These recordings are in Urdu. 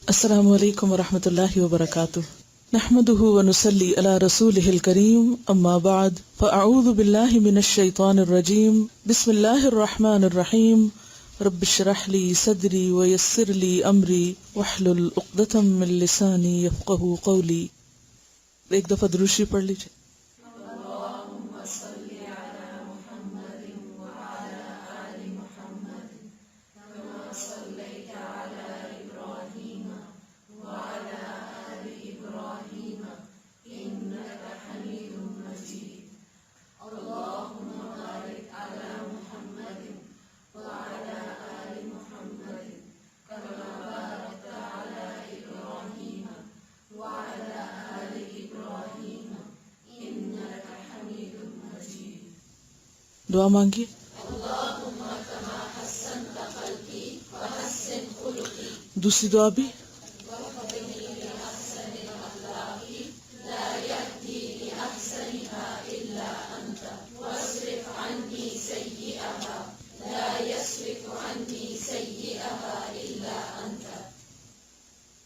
السلام علیکم ورحمۃ اللہ وبرکاتہ، نحمده ونصلی علی رسولہ الکریم، اما بعد فاعوذ باللہ من الشیطان الرجیم، بسم اللہ الرحمن الرحیم، رب اشرح لی صدری ویسر لی امری واحلل عقدۃ من لسانی یفقہوا قولی۔ ایک دفعہ درود شریف پڑھ لیجیے۔ دعا مانگیے۔ دوسری دعا بھی۔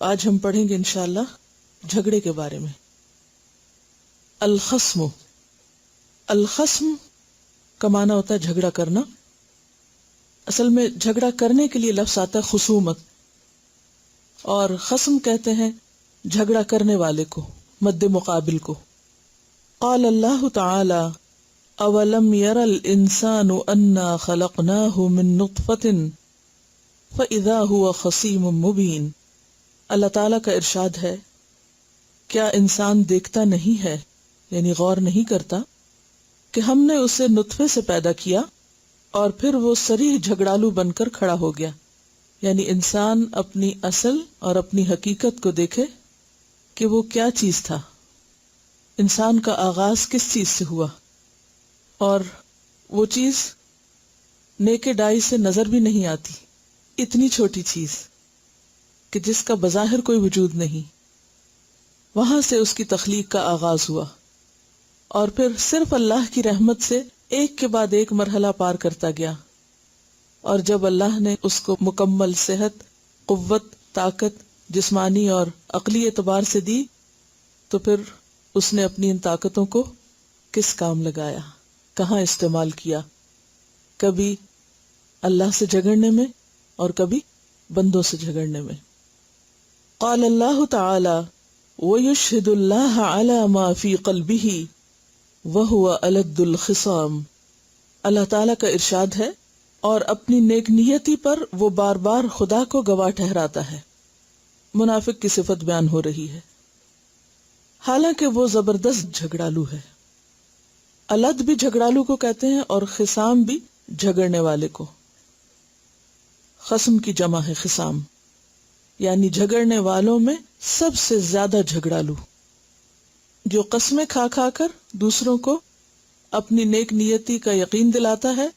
آج ہم پڑھیں گے انشاءاللہ جھگڑے کے بارے میں۔ الخصم، الخصم کا معنی ہوتا ہے جھگڑا کرنا۔ اصل میں جھگڑا کرنے کے لیے لفظ آتا ہے خصومت، اور خصم کہتے ہیں جھگڑا کرنے والے کو، مد مقابل کو۔ قال اللہ تعالی اولم یر الانسان انا خلقناہ من نطفۃ فاذا هو خصیم مبین۔ اللہ تعالیٰ کا ارشاد ہے، کیا انسان دیکھتا نہیں ہے، یعنی غور نہیں کرتا کہ ہم نے اسے نطفے سے پیدا کیا اور پھر وہ صریح جھگڑالو بن کر کھڑا ہو گیا۔ یعنی انسان اپنی اصل اور اپنی حقیقت کو دیکھے کہ وہ کیا چیز تھا، انسان کا آغاز کس چیز سے ہوا، اور وہ چیز نیکڈ آئی سے نظر بھی نہیں آتی، اتنی چھوٹی چیز کہ جس کا بظاہر کوئی وجود نہیں، وہاں سے اس کی تخلیق کا آغاز ہوا، اور پھر صرف اللہ کی رحمت سے ایک کے بعد ایک مرحلہ پار کرتا گیا، اور جب اللہ نے اس کو مکمل صحت، قوت، طاقت جسمانی اور عقلی اعتبار سے دی، تو پھر اس نے اپنی ان طاقتوں کو کس کام لگایا، کہاں استعمال کیا؟ کبھی اللہ سے جھگڑنے میں اور کبھی بندوں سے جھگڑنے میں۔ قال اللہ تعالی وَيُشْهِدُ اللَّهَ عَلَى مَا فِي قَلْبِهِ وَهُوَ أَلَدُّ الْخِصَامِ۔ اللہ تعالیٰ کا ارشاد ہے، اور اپنی نیک نیتی پر وہ بار بار خدا کو گواہ ٹھہراتا ہے۔ منافق کی صفت بیان ہو رہی ہے، حالانکہ وہ زبردست جھگڑالو ہے۔ الد بھی جھگڑالو کو کہتے ہیں، اور خصام بھی جھگڑنے والے کو۔ خصم کی جمع ہے خصام، یعنی جھگڑنے والوں میں سب سے زیادہ جھگڑالو، جو قسمیں کھا کھا کر دوسروں کو اپنی نیک نیتی کا یقین دلاتا ہے،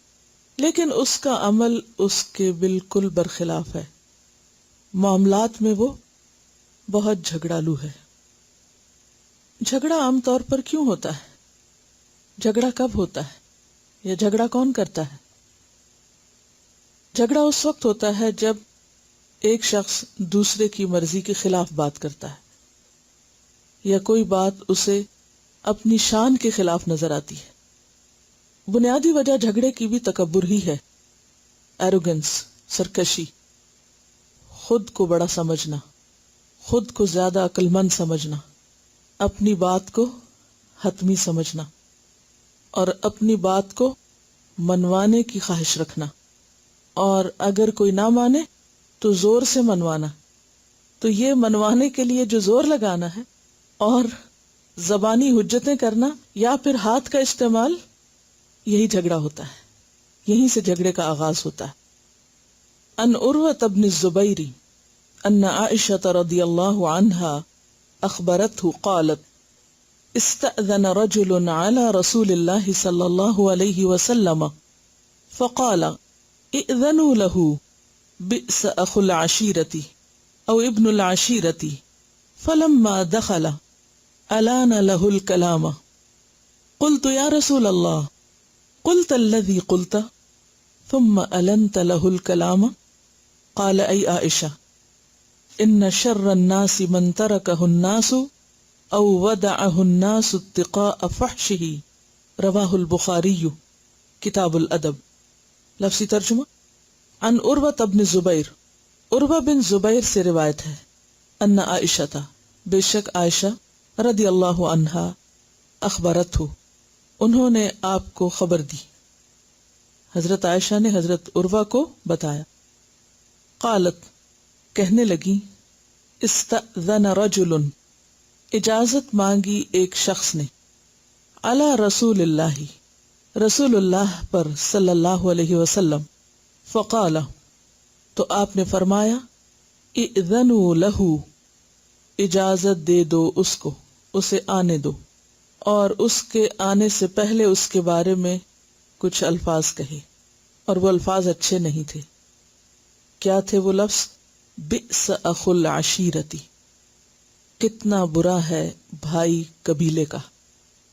لیکن اس کا عمل اس کے بالکل برخلاف ہے۔ معاملات میں وہ بہت جھگڑالو ہے۔ جھگڑا عام طور پر کیوں ہوتا ہے؟ جھگڑا کب ہوتا ہے، یا جھگڑا کون کرتا ہے؟ جھگڑا اس وقت ہوتا ہے جب ایک شخص دوسرے کی مرضی کے خلاف بات کرتا ہے، یا کوئی بات اسے اپنی شان کے خلاف نظر آتی ہے۔ بنیادی وجہ جھگڑے کی بھی تکبر ہی ہے، ایروگنس، سرکشی، خود کو بڑا سمجھنا، خود کو زیادہ عقل مند سمجھنا، اپنی بات کو حتمی سمجھنا، اور اپنی بات کو منوانے کی خواہش رکھنا، اور اگر کوئی نہ مانے تو زور سے منوانا۔ تو یہ منوانے کے لیے جو زور لگانا ہے اور زبانی حجتیں کرنا یا پھر ہاتھ کا استعمال، یہی جھگڑا ہوتا ہے، یہیں سے جھگڑے کا آغاز ہوتا ہے۔ ان عروۃ بن الزبیر ان عائشہ رضی اللہ عنہا اخبرته قالت استأذن رجل على رسول اللہ صلی اللہ علیہ وسلم فقال ائذنوا له بئس اخو العشیرة او ابن العشیرة فلما دخل الان له الكلام قلت یا رسول اللہ قلت الذي قلت ثم ألنت له الكلام قال أي عائشة ان شر الناس من ترکہ الناس او ودعہ الناس اتقاء فحشہ، رواہ البخاری کتاب الادب۔ لفظی ترجمہ، عن عروہ بن زبیر، عروہ بن زبیر سے روایت ہے، ان عائشہ، بے شک عائشہ رضی اللہ عنہا، اخبرتہ، انہوں نے آپ کو خبر دی، حضرت عائشہ نے حضرت عروہ کو بتایا، قالت، کہنے لگی، استأذن رجل، اجازت مانگی ایک شخص نے، علی رسول اللہ، رسول اللہ پر صلی اللہ علیہ وسلم، فقال، تو آپ نے فرمایا، اذنوا لہ، اجازت دے دو اس کو، اسے آنے دو، اور اس کے آنے سے پہلے اس کے بارے میں کچھ الفاظ کہے، اور وہ الفاظ اچھے نہیں تھے۔ کیا تھے وہ لفظ؟ بئس اخو العشیرتی، کتنا برا ہے بھائی قبیلے کا،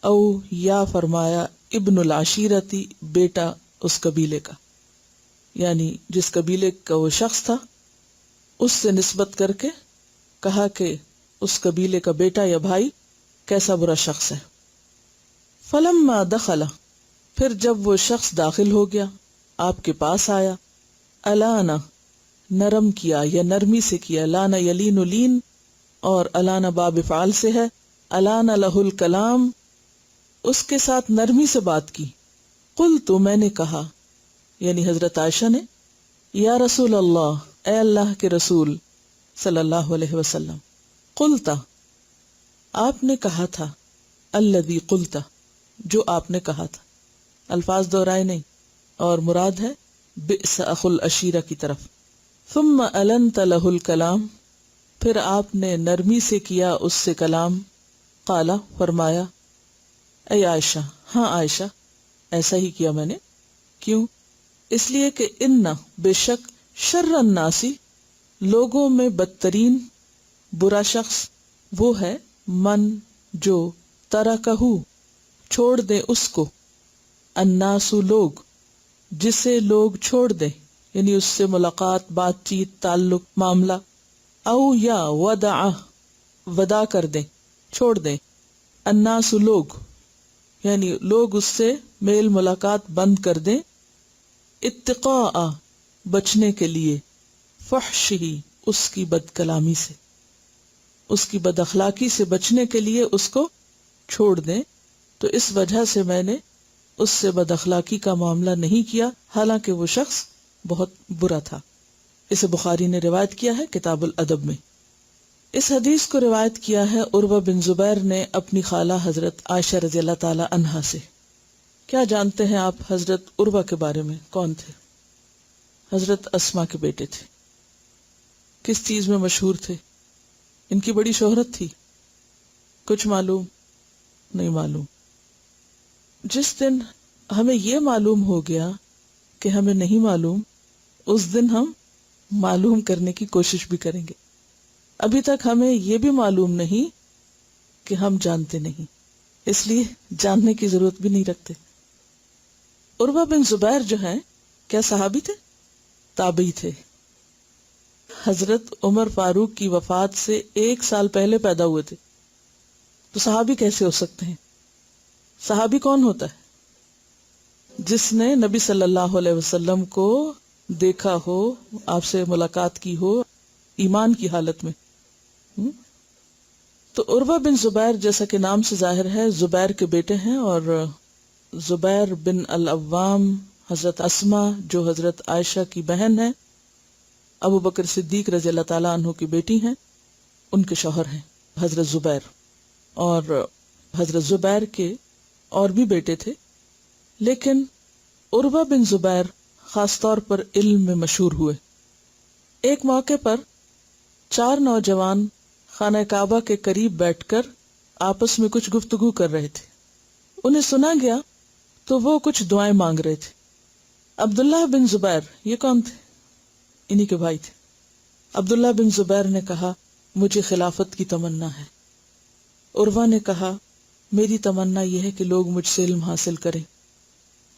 او یا فرمایا ابن العشیرتی، بیٹا اس قبیلے کا، یعنی جس قبیلے کا وہ شخص تھا اس سے نسبت کر کے کہا کہ اس قبیلے کا بیٹا یا بھائی کیسا برا شخص ہے۔ فلما دخل، پھر جب وہ شخص داخل ہو گیا، آپ کے پاس آیا، الانا، نرم کیا یا نرمی سے کیا، لانا یلین لین، اور الانا باب فعال سے ہے، الانا لہ الکلام، اس کے ساتھ نرمی سے بات کی۔ قلت، میں نے کہا، یعنی حضرت عائشہ نے، یا رسول اللہ، اے اللہ کے رسول صلی اللہ علیہ وسلم، قلتا، آپ نے کہا تھا، الذی قلتا، جو آپ نے کہا تھا، الفاظ دہرائے نہیں، اور مراد ہے بئس اخو العشیرہ کی طرف۔ ثم النت لہ الکلام، پھر آپ نے نرمی سے کیا اس سے کلام۔ قالا، فرمایا، اے عائشہ، ہاں عائشہ، ایسا ہی کیا میں نے۔ کیوں؟ اس لیے کہ ان، بے شک، شر الناسی، لوگوں میں بدترین، برا شخص وہ ہے، من، جو، ترکہ، چھوڑ دے اس کو، الناس، لوگ، جسے لوگ چھوڑ دیں، یعنی اس سے ملاقات، بات چیت، تعلق، معاملہ، او یا ودعہ، ودا کر دیں، چھوڑ دیں، الناس، لوگ، یعنی لوگ اس سے میل ملاقات بند کر دیں، اتقاء، بچنے کے لیے، فحشہ، اس کی بد کلامی سے، اس کی بد اخلاقی سے بچنے کے لیے اس کو چھوڑ دیں۔ تو اس وجہ سے میں نے اس سے بد اخلاقی کا معاملہ نہیں کیا، حالانکہ وہ شخص بہت برا تھا۔ اسے بخاری نے روایت کیا ہے کتاب الادب میں۔ اس حدیث کو روایت کیا ہے عروہ بن زبیر نے اپنی خالہ حضرت عائشہ رضی اللہ تعالی عنہا سے۔ کیا جانتے ہیں آپ حضرت عروہ کے بارے میں؟ کون تھے؟ حضرت اسما کے بیٹے تھے۔ کس چیز میں مشہور تھے؟ ان کی بڑی شہرت تھی، کچھ معلوم؟ نہیں معلوم۔ جس دن ہمیں یہ معلوم ہو گیا کہ ہمیں نہیں معلوم، اس دن ہم معلوم کرنے کی کوشش بھی کریں گے۔ ابھی تک ہمیں یہ بھی معلوم نہیں کہ ہم جانتے نہیں، اس لیے جاننے کی ضرورت بھی نہیں رکھتے۔ عروہ بن زبیر جو ہیں، کیا صحابی تھے؟ تابعی تھے۔ حضرت عمر فاروق کی وفات سے 1 سال پہلے پیدا ہوئے تھے، تو صحابی کیسے ہو سکتے ہیں؟ صحابی کون ہوتا ہے؟ جس نے نبی صلی اللہ علیہ وسلم کو دیکھا ہو، آپ سے ملاقات کی ہو ایمان کی حالت میں۔ تو عروہ بن زبیر، جیسا کہ نام سے ظاہر ہے، زبیر کے بیٹے ہیں، اور زبیر بن العوام، حضرت اسما جو حضرت عائشہ کی بہن ہے، ابو بکر صدیق رضی اللہ تعالیٰ عنہ کی بیٹی ہیں، ان کے شوہر ہیں حضرت زبیر۔ اور حضرت زبیر کے اور بھی بیٹے تھے، لیکن عروہ بن زبیر خاص طور پر علم میں مشہور ہوئے۔ ایک موقع پر 4 نوجوان خانہ کعبہ کے قریب بیٹھ کر آپس میں کچھ گفتگو کر رہے تھے۔ انہیں سنا گیا تو وہ کچھ دعائیں مانگ رہے تھے۔ عبداللہ بن زبیر، یہ کون تھے؟ انہی کے بھائی تھے۔ عبداللہ بن زبیر نے کہا، مجھے خلافت کی تمنا ہے۔ عروہ نے کہا، میری تمنا یہ ہے کہ لوگ مجھ سے علم حاصل کریں۔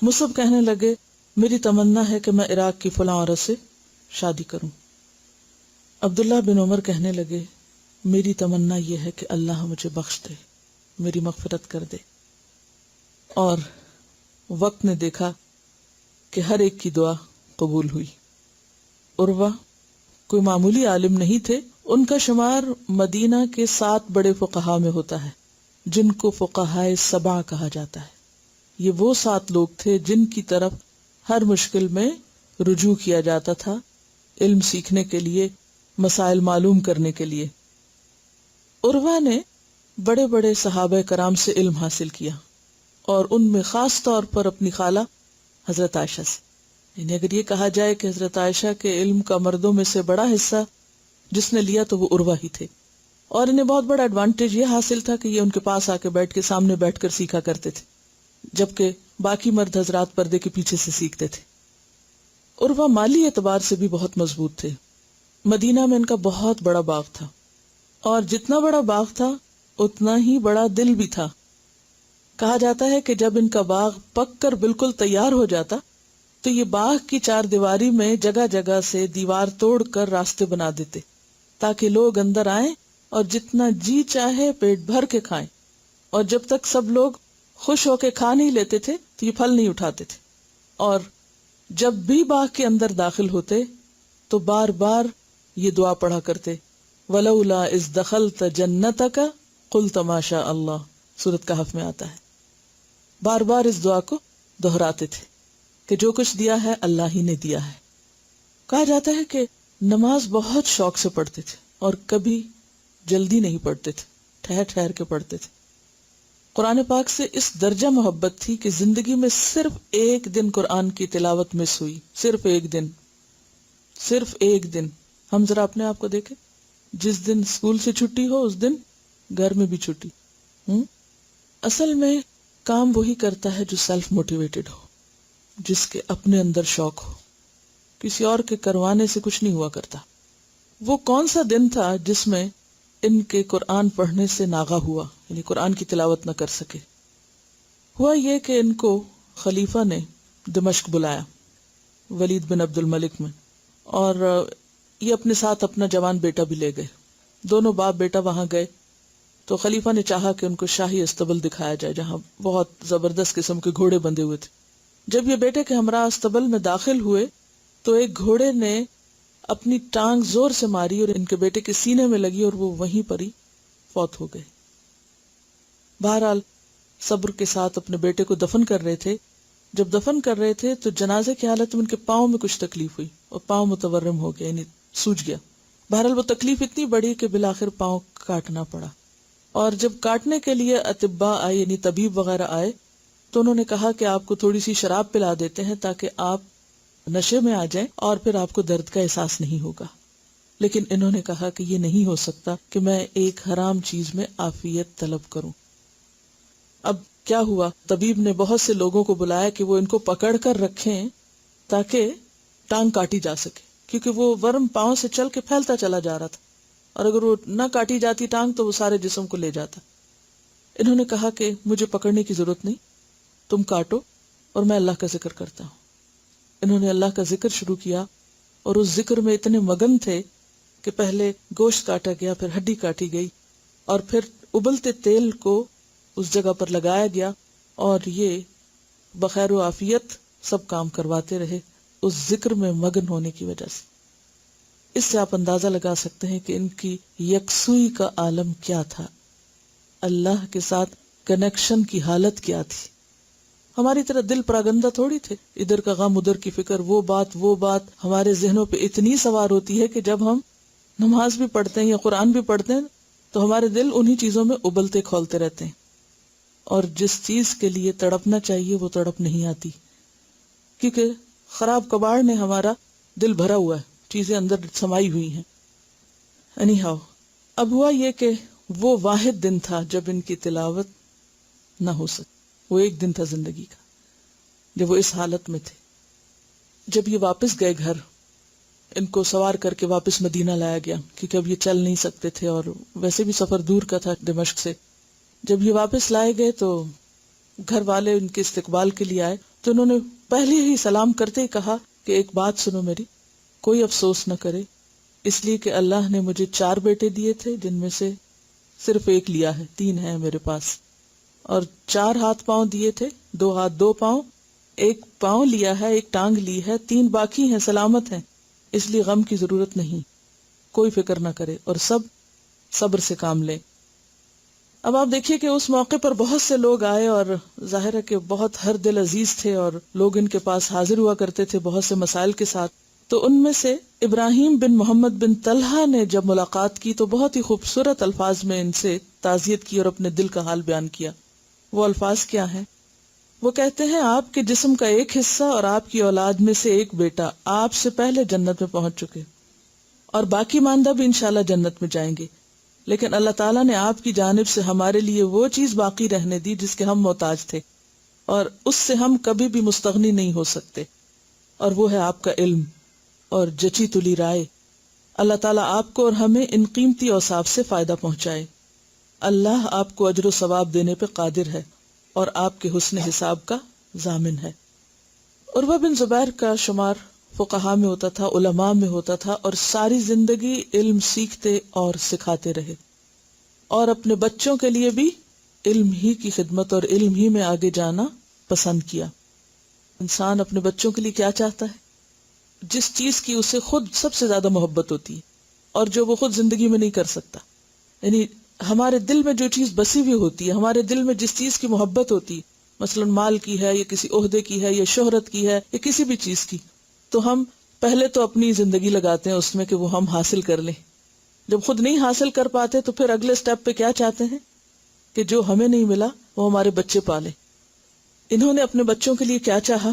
مصعب کہنے لگے، میری تمنا ہے کہ میں عراق کی فلاں عورت سے شادی کروں۔ عبداللہ بن عمر کہنے لگے میری تمنا یہ ہے کہ اللہ مجھے بخش دے، میری مغفرت کر دے. اور وقت نے دیکھا کہ ہر ایک کی دعا قبول ہوئی. عروہ کوئی معمولی عالم نہیں تھے، ان کا شمار مدینہ کے 7 بڑے فقہا میں ہوتا ہے جن کو فقہائے 7 کہا جاتا ہے. یہ وہ 7 لوگ تھے جن کی طرف ہر مشکل میں رجوع کیا جاتا تھا، علم سیکھنے کے لیے، مسائل معلوم کرنے کے لیے. عروہ نے بڑے بڑے صحابہ کرام سے علم حاصل کیا اور ان میں خاص طور پر اپنی خالہ حضرت عائشہ سے. یعنی اگر یہ کہا جائے کہ حضرت عائشہ کے علم کا مردوں میں سے بڑا حصہ جس نے لیا تو وہ عروہ ہی تھے. اور انہیں بہت بڑا ایڈوانٹیج یہ حاصل تھا کہ یہ ان کے پاس آ کے بیٹھ کے سامنے بیٹھ کر سیکھا کرتے تھے، جبکہ باقی مرد حضرات پردے کے پیچھے سے سیکھتے تھے. عروہ مالی اعتبار سے بھی بہت مضبوط تھے. مدینہ میں ان کا بہت بڑا باغ تھا، اور جتنا بڑا باغ تھا اتنا ہی بڑا دل بھی تھا. کہا جاتا ہے کہ جب ان کا باغ پک کر بالکل تیار ہو جاتا تو یہ باغ کی 4 دیواری میں جگہ جگہ سے دیوار توڑ کر راستے بنا دیتے تاکہ لوگ اندر آئیں اور جتنا جی چاہے پیٹ بھر کے کھائیں. اور جب تک سب لوگ خوش ہو کے کھا نہیں لیتے تھے تو یہ پھل نہیں اٹھاتے تھے. اور جب بھی باغ کے اندر داخل ہوتے تو بار بار یہ دعا پڑھا کرتے، وَلَوْلَا إِذْ دَخَلْتَ جَنَّتَكَ قُلْتَ مَا شَاءَ اللَّهُ. سورۃ کہف میں آتا ہے. بار بار اس دعا کو دہراتے تھے کہ جو کچھ دیا ہے اللہ ہی نے دیا ہے. کہا جاتا ہے کہ نماز بہت شوق سے پڑھتے تھے اور کبھی جلدی نہیں پڑھتے تھے، ٹھہر ٹھہر کے پڑھتے تھے. قرآن پاک سے اس درجہ محبت تھی کہ زندگی میں صرف ایک دن قرآن کی تلاوت مس ہوئی، صرف ایک دن. صرف ایک دن. ہم ذرا اپنے آپ کو دیکھیں، جس دن اسکول سے چھٹی ہو اس دن گھر میں بھی چھٹی. اصل میں کام وہی کرتا ہے جو سیلف موٹیویٹڈ ہو، جس کے اپنے اندر شوق ہو. کسی اور کے کروانے سے کچھ نہیں ہوا کرتا. وہ کون سا دن تھا جس میں ان کے قرآن پڑھنے سے ناغہ ہوا، یعنی قرآن کی تلاوت نہ کر سکے؟ ہوا یہ کہ ان کو خلیفہ نے دمشق بلایا، ولید بن عبد الملک میں، اور یہ اپنے ساتھ اپنا جوان بیٹا بھی لے گئے. دونوں باپ بیٹا وہاں گئے تو خلیفہ نے چاہا کہ ان کو شاہی استبل دکھایا جائے جہاں بہت زبردست قسم کے گھوڑے بندھے ہوئے تھے. جب یہ بیٹے کے ہمراہ استبل میں داخل ہوئے تو ایک گھوڑے نے اپنی ٹانگ زور سے ماری اور ان کے بیٹے کے سینے میں لگی اور وہ وہیں پر ہی فوت ہو گئے. بہرحال صبر کے ساتھ اپنے بیٹے کو دفن کر رہے تھے. جب دفن کر رہے تھے تو جنازے کی حالت میں ان کے پاؤں میں کچھ تکلیف ہوئی اور پاؤں متورم ہو گیا، یعنی سوج گیا. بہرحال وہ تکلیف اتنی بڑی کہ بالآخر پاؤں کاٹنا پڑا. اور جب کاٹنے کے لیے اطباء آئے، یعنی طبیب وغیرہ آئے، تو انہوں نے کہا کہ آپ کو تھوڑی سی شراب پلا دیتے ہیں تاکہ آپ نشے میں آ جائیں اور پھر آپ کو درد کا احساس نہیں ہوگا. لیکن انہوں نے کہا کہ یہ نہیں ہو سکتا کہ میں ایک حرام چیز میں عافیت طلب کروں. اب کیا ہوا، طبیب نے بہت سے لوگوں کو بلایا کہ وہ ان کو پکڑ کر رکھیں تاکہ ٹانگ کاٹی جا سکے، کیونکہ وہ ورم پاؤں سے چل کے پھیلتا چلا جا رہا تھا اور اگر وہ نہ کاٹی جاتی ٹانگ تو وہ سارے جسم کو لے جاتا. انہوں نے کہا کہ مجھے پکڑنے کی ضرورت نہیں، تم کاٹو اور میں اللہ کا ذکر کرتا ہوں. انہوں نے اللہ کا ذکر شروع کیا اور اس ذکر میں اتنے مگن تھے کہ پہلے گوشت کاٹا گیا، پھر ہڈی کاٹی گئی اور پھر ابلتے تیل کو اس جگہ پر لگایا گیا اور یہ بخیر و عافیت سب کام کرواتے رہے اس ذکر میں مگن ہونے کی وجہ سے. اس سے آپ اندازہ لگا سکتے ہیں کہ ان کی یکسوئی کا عالم کیا تھا، اللہ کے ساتھ کنیکشن کی حالت کیا تھی. ہماری طرح دل پراگندہ تھوڑی تھے، ادھر کا غم ادھر کی فکر، وہ بات ہمارے ذہنوں پہ اتنی سوار ہوتی ہے کہ جب ہم نماز بھی پڑھتے ہیں یا قرآن بھی پڑھتے ہیں تو ہمارے دل انہی چیزوں میں ابلتے کھولتے رہتے ہیں اور جس چیز کے لیے تڑپنا چاہیے وہ تڑپ نہیں آتی، کیونکہ خراب کباڑ نے ہمارا دل بھرا ہوا ہے، چیزیں اندر سمائی ہوئی ہیں. اینی ہاؤ، اب ہوا یہ کہ وہ واحد دن تھا جب ان کی تلاوت نہ ہو سکی. وہ ایک دن تھا زندگی کا جب وہ اس حالت میں تھے. جب یہ واپس گئے گھر، ان کو سوار کر کے واپس مدینہ لایا گیا کیونکہ اب یہ چل نہیں سکتے تھے اور ویسے بھی سفر دور کا تھا دمشق سے. جب یہ واپس لائے گئے تو گھر والے ان کے استقبال کے لیے آئے تو انہوں نے پہلے ہی سلام کرتے ہی کہا کہ ایک بات سنو میری، کوئی افسوس نہ کرے اس لیے کہ اللہ نے مجھے 4 بیٹے دیے تھے جن میں سے صرف ایک لیا ہے، 3 ہیں میرے پاس، اور 4 ہاتھ پاؤں دیے تھے، 2 ہاتھ 2 پاؤں، ایک پاؤں لیا ہے، ایک ٹانگ لی ہے، 3 باقی ہیں، سلامت ہیں، اس لیے غم کی ضرورت نہیں، کوئی فکر نہ کرے اور سب صبر سے کام لیں۔ اب آپ دیکھیے کہ اس موقع پر بہت سے لوگ آئے اور ظاہر ہے کہ بہت ہر دل عزیز تھے اور لوگ ان کے پاس حاضر ہوا کرتے تھے بہت سے مسائل کے ساتھ۔ تو ان میں سے ابراہیم بن محمد بن طلحہ نے جب ملاقات کی تو بہت ہی خوبصورت الفاظ میں ان سے تعزیت کی اور اپنے دل کا حال بیان کیا۔ وہ الفاظ کیا ہیں؟ وہ کہتے ہیں آپ کے جسم کا ایک حصہ اور آپ کی اولاد میں سے ایک بیٹا آپ سے پہلے جنت میں پہنچ چکے اور باقی ماندہ بھی انشاءاللہ جنت میں جائیں گے، لیکن اللہ تعالیٰ نے آپ کی جانب سے ہمارے لیے وہ چیز باقی رہنے دی جس کے ہم محتاج تھے اور اس سے ہم کبھی بھی مستغنی نہیں ہو سکتے، اور وہ ہے آپ کا علم اور جچی تلی رائے۔ اللہ تعالیٰ آپ کو اور ہمیں ان قیمتی اوصاف سے فائدہ پہنچائے۔ اللہ آپ کو اجر و ثواب دینے پہ قادر ہے اور آپ کے حسن حساب کا ضامن ہے۔ عروہ بن زبیر کا شمار فقہاء میں ہوتا تھا، علماء میں ہوتا تھا، اور ساری زندگی علم سیکھتے اور سکھاتے رہے اور اپنے بچوں کے لیے بھی علم ہی کی خدمت اور علم ہی میں آگے جانا پسند کیا۔ انسان اپنے بچوں کے لیے کیا چاہتا ہے؟ جس چیز کی اسے خود سب سے زیادہ محبت ہوتی ہے اور جو وہ خود زندگی میں نہیں کر سکتا، یعنی ہمارے دل میں جو چیز بسی ہوئی ہوتی ہے، ہمارے دل میں جس چیز کی محبت ہوتی ہے، مثلا مال کی ہے یا کسی عہدے کی ہے یا شہرت کی ہے یا کسی بھی چیز کی، تو ہم پہلے تو اپنی زندگی لگاتے ہیں اس میں کہ وہ ہم حاصل کر لیں۔ جب خود نہیں حاصل کر پاتے تو پھر اگلے سٹیپ پہ کیا چاہتے ہیں کہ جو ہمیں نہیں ملا وہ ہمارے بچے پالے۔ انہوں نے اپنے بچوں کے لیے کیا چاہا؟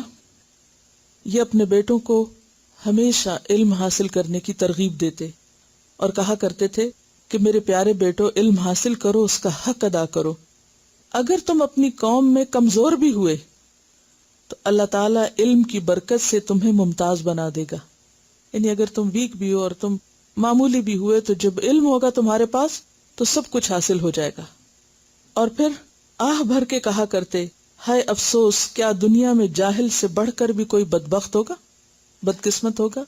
یہ اپنے بیٹوں کو ہمیشہ علم حاصل کرنے کی ترغیب دیتے اور کہا کرتے تھے کہ میرے پیارے بیٹو، علم حاصل کرو، اس کا حق ادا کرو۔ اگر تم اپنی قوم میں کمزور بھی ہوئے تو اللہ تعالیٰ علم کی برکت سے تمہیں ممتاز بنا دے گا، یعنی اگر تم ویک بھی ہو اور تم معمولی بھی ہوئے تو جب علم ہوگا تمہارے پاس تو سب کچھ حاصل ہو جائے گا۔ اور پھر آہ بھر کے کہا کرتے، ہائے افسوس، کیا دنیا میں جاہل سے بڑھ کر بھی کوئی بدبخت ہوگا، بدقسمت ہوگا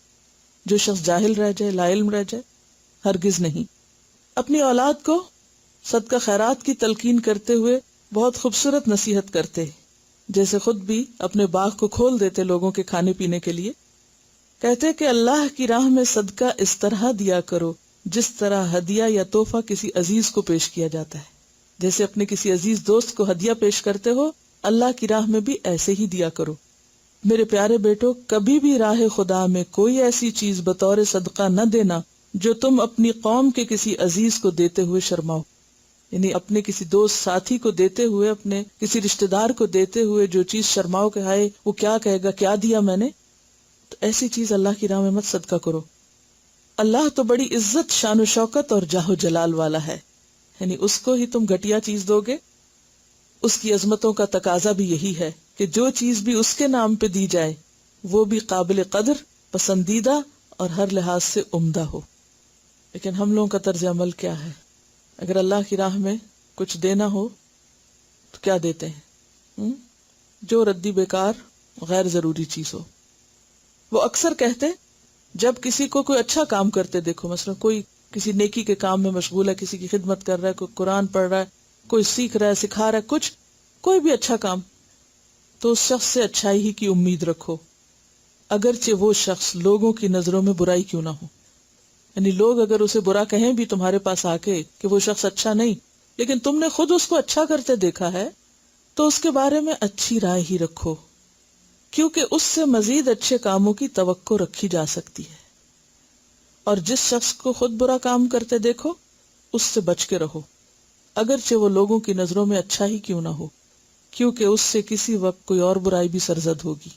جو شخص جاہل رہ جائے، لا علم رہ جائے؟ ہرگز نہیں۔ اپنی اولاد کو صدقہ خیرات کی تلقین کرتے ہوئے بہت خوبصورت نصیحت کرتے، جیسے خود بھی اپنے باغ کو کھول دیتے لوگوں کے کھانے پینے کے لیے۔ کہتے کہ اللہ کی راہ میں صدقہ اس طرح دیا کرو جس طرح ہدیہ یا تحفہ کسی عزیز کو پیش کیا جاتا ہے، جیسے اپنے کسی عزیز دوست کو ہدیہ پیش کرتے ہو، اللہ کی راہ میں بھی ایسے ہی دیا کرو۔ میرے پیارے بیٹو، کبھی بھی راہ خدا میں کوئی ایسی چیز بطور صدقہ نہ دینا جو تم اپنی قوم کے کسی عزیز کو دیتے ہوئے شرماؤ، یعنی اپنے کسی دوست ساتھی کو دیتے ہوئے، اپنے کسی رشتہ دار کو دیتے ہوئے جو چیز شرماؤ کہ ہائے وہ کیا کہے گا، کیا دیا میں نے، تو ایسی چیز اللہ کی راہ میں مت صدقہ کرو۔ اللہ تو بڑی عزت، شان و شوکت اور جاہ و جلال والا ہے، یعنی اس کو ہی تم گھٹیا چیز دو گے؟ اس کی عظمتوں کا تقاضا بھی یہی ہے کہ جو چیز بھی اس کے نام پہ دی جائے وہ بھی قابل قدر، پسندیدہ اور ہر لحاظ سے عمدہ ہو۔ لیکن ہم لوگوں کا طرز عمل کیا ہے؟ اگر اللہ کی راہ میں کچھ دینا ہو تو کیا دیتے ہیں؟ جو ردی بیکار غیر ضروری چیز ہو۔ وہ اکثر کہتے جب کسی کو کوئی اچھا کام کرتے دیکھو، مثلا کوئی کسی نیکی کے کام میں مشغول ہے، کسی کی خدمت کر رہا ہے، کوئی قرآن پڑھ رہا ہے، کوئی سیکھ رہا ہے، سکھا رہا ہے، کچھ کوئی بھی اچھا کام، تو اس شخص سے اچھائی ہی کی امید رکھو، اگرچہ وہ شخص لوگوں کی نظروں میں برائی کیوں نہ ہو۔ یعنی لوگ اگر اسے برا کہیں بھی تمہارے پاس آ کے کہ وہ شخص اچھا نہیں، لیکن تم نے خود اس کو اچھا کرتے دیکھا ہے تو اس کے بارے میں اچھی رائے ہی رکھو، کیونکہ اس سے مزید اچھے کاموں کی توقع رکھی جا سکتی ہے۔ اور جس شخص کو خود برا کام کرتے دیکھو اس سے بچ کے رہو، اگرچہ وہ لوگوں کی نظروں میں اچھا ہی کیوں نہ ہو، کیونکہ اس سے کسی وقت کوئی اور برائی بھی سرزد ہوگی۔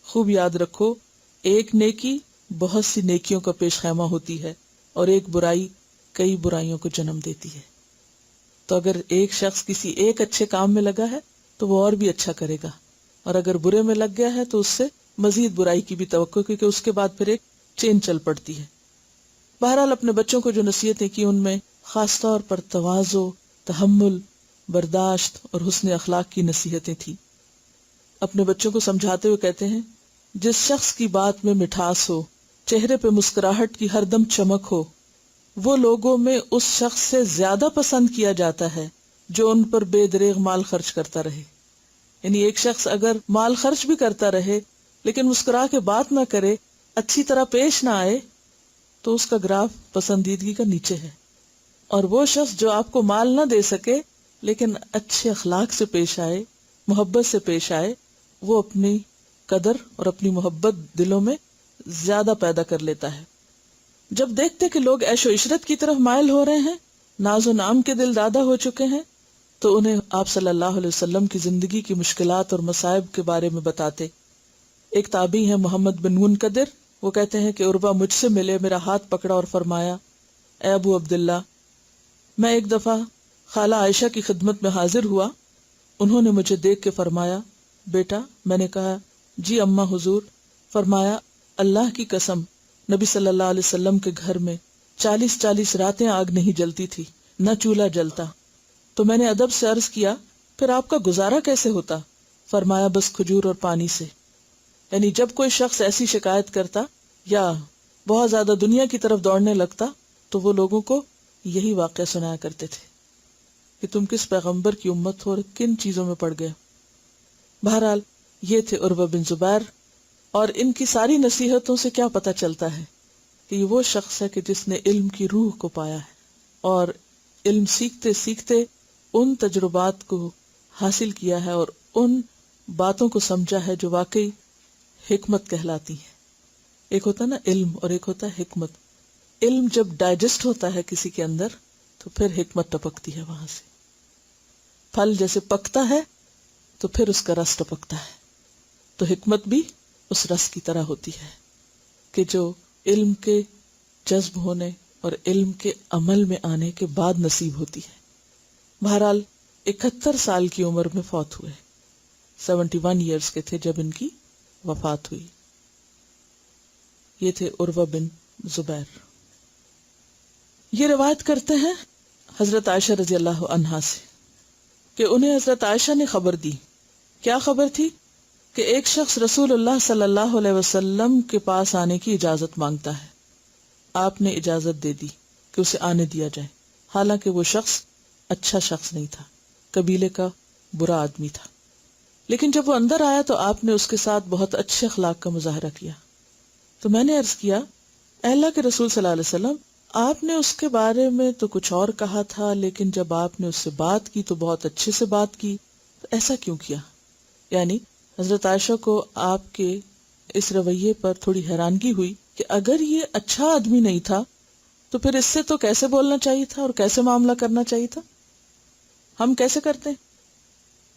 خوب یاد رکھو، ایک نیکی بہت سی نیکیوں کا پیش خیمہ ہوتی ہے اور ایک برائی کئی برائیوں کو جنم دیتی ہے۔ تو اگر ایک شخص کسی ایک اچھے کام میں لگا ہے تو وہ اور بھی اچھا کرے گا، اور اگر برے میں لگ گیا ہے تو اس سے مزید برائی کی بھی توقع، کیونکہ اس کے بعد پھر ایک چین چل پڑتی ہے۔ بہرحال اپنے بچوں کو جو نصیحتیں کی ان میں خاص طور پر تواضع، تحمل، برداشت اور حسن اخلاق کی نصیحتیں تھیں۔ اپنے بچوں کو سمجھاتے ہوئے کہتے ہیں، جس شخص کی بات میں مٹھاس ہو، چہرے پہ مسکراہٹ کی ہر دم چمک ہو، وہ لوگوں میں اس شخص سے زیادہ پسند کیا جاتا ہے جو ان پر بے دریغ مال خرچ کرتا رہے. یعنی ایک شخص اگر مال خرچ بھی کرتا رہے لیکن مسکرا کے بات نہ کرے، اچھی طرح پیش نہ آئے، تو اس کا گراف پسندیدگی کا نیچے ہے. اور وہ شخص جو آپ کو مال نہ دے سکے لیکن اچھے اخلاق سے پیش آئے، محبت سے پیش آئے، وہ اپنی قدر اور اپنی محبت دلوں میں زیادہ پیدا کر لیتا ہے. جب دیکھتے کہ لوگ عیش و عشرت کی طرف مائل ہو رہے ہیں، ناز و نام کے دل دادا ہو چکے ہیں، تو انہیں آپ صلی اللہ علیہ وسلم کی زندگی کی مشکلات اور مصائب کے بارے میں بتاتے. ایک تابعی ہیں محمد بن منقدر، وہ کہتے ہیں کہ عروہ مجھ سے ملے، میرا ہاتھ پکڑا اور فرمایا، اے ابو عبداللہ، میں ایک دفعہ خالہ عائشہ کی خدمت میں حاضر ہوا. انہوں نے مجھے دیکھ کے فرمایا، بیٹا. میں نے کہا، جی اماں حضور. فرمایا، اللہ کی قسم، نبی صلی اللہ علیہ وسلم کے گھر میں 40 راتیں آگ نہیں جلتی تھی، نہ چولہا جلتا. تو میں نے ادب سے عرض کیا، پھر آپ کا گزارا کیسے ہوتا؟ فرمایا، بس کھجور اور پانی سے. یعنی جب کوئی شخص ایسی شکایت کرتا یا بہت زیادہ دنیا کی طرف دوڑنے لگتا تو وہ لوگوں کو یہی واقعہ سنایا کرتے تھے کہ تم کس پیغمبر کی امت ہو اور کن چیزوں میں پڑ گئے. بہرحال یہ تھے عروہ بن زبیر، اور ان کی ساری نصیحتوں سے کیا پتہ چلتا ہے کہ یہ وہ شخص ہے کہ جس نے علم کی روح کو پایا ہے اور علم سیکھتے سیکھتے ان تجربات کو حاصل کیا ہے اور ان باتوں کو سمجھا ہے جو واقعی حکمت کہلاتی ہے. ایک ہوتا نا علم اور ایک ہوتا ہے حکمت. علم جب ڈائجسٹ ہوتا ہے کسی کے اندر تو پھر حکمت ٹپکتی ہے وہاں سے. پھل جیسے پکتا ہے تو پھر اس کا رس ٹپکتا ہے، تو حکمت بھی اس رس کی طرح ہوتی ہے کہ جو علم کے جذب ہونے اور علم کے عمل میں آنے کے بعد نصیب ہوتی ہے. بہرحال 71 سال کی عمر میں فوت ہوئے. 71 ایئرز کے تھے جب ان کی وفات ہوئی. یہ تھے عروہ بن زبیر. یہ روایت کرتے ہیں حضرت عائشہ رضی اللہ عنہا سے کہ انہیں حضرت عائشہ نے خبر دی. کیا خبر تھی؟ کہ ایک شخص رسول اللہ صلی اللہ علیہ وسلم کے پاس آنے کی اجازت مانگتا ہے. آپ نے اجازت دے دی کہ اسے آنے دیا جائے، حالانکہ وہ شخص اچھا شخص نہیں تھا، قبیلے کا برا آدمی تھا. لیکن جب وہ اندر آیا تو آپ نے اس کے ساتھ بہت اچھے اخلاق کا مظاہرہ کیا. تو میں نے عرض کیا، اے اللہ کے رسول صلی اللہ علیہ وسلم، آپ نے اس کے بارے میں تو کچھ اور کہا تھا، لیکن جب آپ نے اس سے بات کی تو بہت اچھے سے بات کی، تو ایسا کیوں کیا؟ یعنی حضرت عائشہ کو آپ کے اس رویے پر تھوڑی حیرانگی ہوئی کہ اگر یہ اچھا آدمی نہیں تھا تو پھر اس سے تو کیسے بولنا چاہیے تھا اور کیسے معاملہ کرنا چاہیے تھا. ہم کیسے کرتے ہیں؟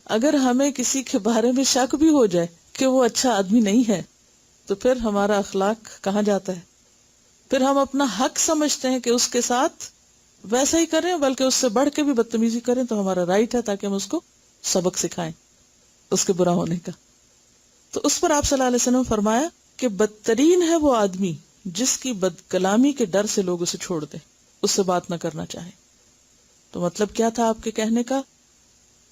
اگر ہمیں کسی کے بارے میں شک بھی ہو جائے کہ وہ اچھا آدمی نہیں ہے تو پھر ہمارا اخلاق کہاں جاتا ہے؟ پھر ہم اپنا حق سمجھتے ہیں کہ اس کے ساتھ ویسا ہی کریں، بلکہ اس سے بڑھ کے بھی بدتمیزی کریں تو ہمارا رائٹ ہے، تاکہ ہم اس کو سبق سکھائیں اس کے برا ہونے کا. تو اس پر آپ صلی اللہ علیہ وسلم فرمایا کہ بدترین ہے وہ آدمی جس کی بد کلامی کے ڈر سے لوگ اسے چھوڑ دیں، اس سے بات نہ کرنا چاہیں. تو مطلب کیا تھا آپ کے کہنے کا؟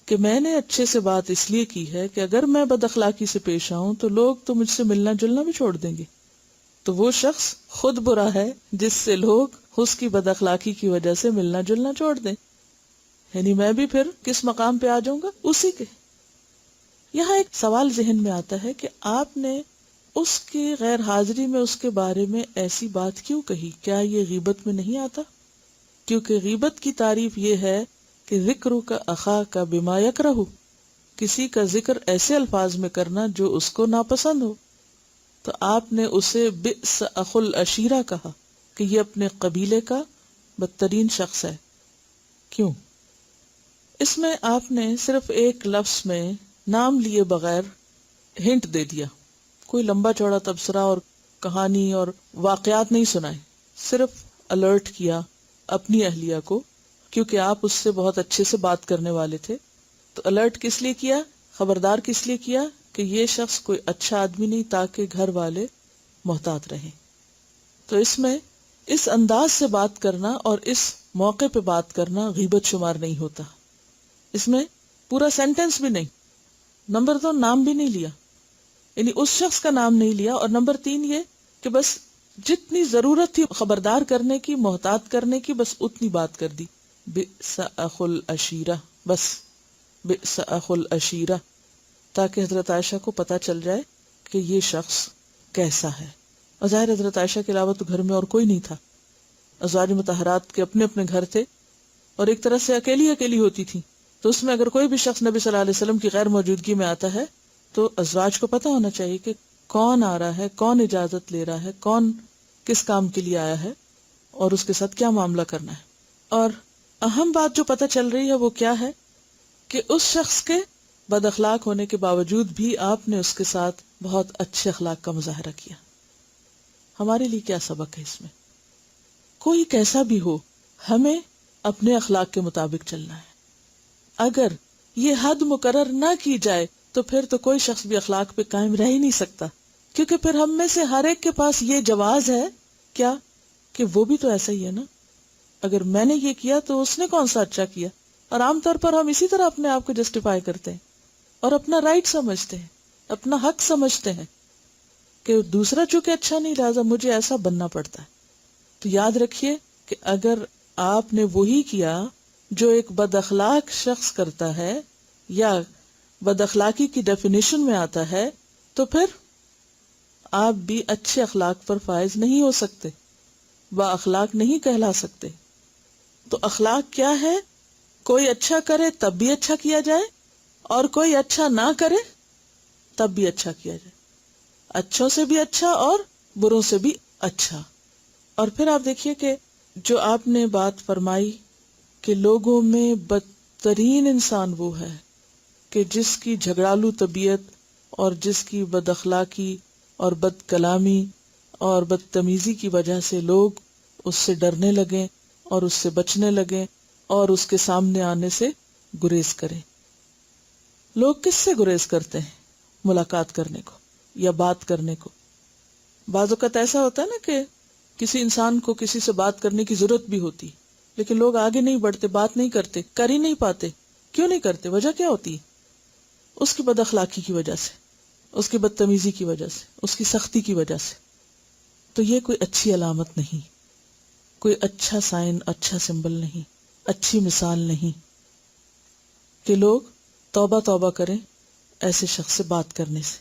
کہ میں نے اچھے سے بات اس لیے کی ہے کہ اگر میں بد اخلاقی سے پیش آؤں تو لوگ تو مجھ سے ملنا جلنا بھی چھوڑ دیں گے. تو وہ شخص خود برا ہے جس سے لوگ اس کی بد اخلاقی کی وجہ سے ملنا جلنا چھوڑ دیں. یعنی میں بھی پھر کس مقام پہ آ جاؤں گا؟ اسی کے. یہاں ایک سوال ذہن میں آتا ہے کہ آپ نے اس کی غیر حاضری میں اس کے بارے میں ایسی بات کیوں کہی؟ کیا یہ غیبت میں نہیں آتا؟ کیونکہ غیبت کی تعریف یہ ہے کہ ذکر کا اخا کا بما یکرہ، کسی کا ذکر ایسے الفاظ میں کرنا جو اس کو ناپسند ہو. تو آپ نے اسے بئس اخو العشیرہ کہا کہ یہ اپنے قبیلے کا بدترین شخص ہے. کیوں؟ اس میں آپ نے صرف ایک لفظ میں نام لیے بغیر ہنٹ دے دیا. کوئی لمبا چوڑا تبصرہ اور کہانی اور واقعات نہیں سنائے، صرف الرٹ کیا اپنی اہلیہ کو، کیونکہ آپ اس سے بہت اچھے سے بات کرنے والے تھے. تو الرٹ کس لیے کیا، خبردار کس لیے کیا؟ کہ یہ شخص کوئی اچھا آدمی نہیں، تاکہ گھر والے محتاط رہیں. تو اس میں اس انداز سے بات کرنا اور اس موقع پہ بات کرنا غیبت شمار نہیں ہوتا. اس میں پورا سینٹنس بھی نہیں. نمبر 2 نام بھی نہیں لیا، یعنی اس شخص کا نام نہیں لیا. اور نمبر 3 یہ کہ بس جتنی ضرورت تھی خبردار کرنے کی، محتاط کرنے کی، بس اتنی بات کر دی. بئس اخ العشیرہ، بس بئس اخ العشیرہ، تاکہ حضرت عائشہ کو پتہ چل جائے کہ یہ شخص کیسا ہے. اور ظاہر حضرت عائشہ کے علاوہ تو گھر میں اور کوئی نہیں تھا. ازواج مطہرات کے اپنے اپنے گھر تھے اور ایک طرح سے اکیلی اکیلی ہوتی تھی، تو اس میں اگر کوئی بھی شخص نبی صلی اللہ علیہ وسلم کی غیر موجودگی میں آتا ہے تو ازواج کو پتہ ہونا چاہیے کہ کون آ رہا ہے، کون اجازت لے رہا ہے، کون کس کام کے لیے آیا ہے اور اس کے ساتھ کیا معاملہ کرنا ہے. اور اہم بات جو پتہ چل رہی ہے وہ کیا ہے کہ اس شخص کے بد اخلاق ہونے کے باوجود بھی آپ نے اس کے ساتھ بہت اچھے اخلاق کا مظاہرہ کیا. ہمارے لیے کیا سبق ہے اس میں؟ کوئی کیسا بھی ہو، ہمیں اپنے اخلاق کے مطابق چلنا ہے. اگر یہ حد مقرر نہ کی جائے تو پھر تو کوئی شخص بھی اخلاق پہ قائم رہ ہی نہیں سکتا، کیونکہ پھر ہم میں سے ہر ایک کے پاس یہ جواز ہے کیا کہ وہ بھی تو ایسا ہی ہے نا. اگر میں نے یہ کیا تو اس نے کون سا اچھا کیا. اور عام طور پر ہم اسی طرح اپنے آپ کو جسٹیفائی کرتے ہیں اور اپنا رائٹ سمجھتے ہیں، اپنا حق سمجھتے ہیں کہ دوسرا چونکہ اچھا نہیں لہذا مجھے ایسا بننا پڑتا ہے. تو یاد رکھیے کہ اگر آپ نے وہی کیا جو ایک بد اخلاق شخص کرتا ہے یا بد اخلاقی کی ڈیفینیشن میں آتا ہے تو پھر آپ بھی اچھے اخلاق پر فائز نہیں ہو سکتے، با اخلاق نہیں کہلا سکتے. تو اخلاق کیا ہے؟ کوئی اچھا کرے تب بھی اچھا کیا جائے اور کوئی اچھا نہ کرے تب بھی اچھا کیا جائے، اچھوں سے بھی اچھا اور بروں سے بھی اچھا. اور پھر آپ دیکھیے کہ جو آپ نے بات فرمائی کہ لوگوں میں بدترین انسان وہ ہے کہ جس کی جھگڑالو طبیعت اور جس کی بد اخلاقی اور بد کلامی اور بدتمیزی کی وجہ سے لوگ اس سے ڈرنے لگیں اور اس سے بچنے لگیں اور اس کے سامنے آنے سے گریز کریں. لوگ کس سے گریز کرتے ہیں؟ ملاقات کرنے کو یا بات کرنے کو. بعض اوقات ایسا ہوتا ہے نا کہ کسی انسان کو کسی سے بات کرنے کی ضرورت بھی ہوتی لیکن لوگ آگے نہیں بڑھتے، بات نہیں کرتے، کر ہی نہیں پاتے. کیوں نہیں کرتے؟ وجہ کیا ہوتی ہے؟ اس کی بد اخلاقی کی وجہ سے، اس کی بدتمیزی کی وجہ سے، اس کی سختی کی وجہ سے. تو یہ کوئی اچھی علامت نہیں، کوئی اچھا سائن، اچھا سمبل نہیں، اچھی مثال نہیں کہ لوگ توبہ توبہ کریں ایسے شخص سے بات کرنے سے.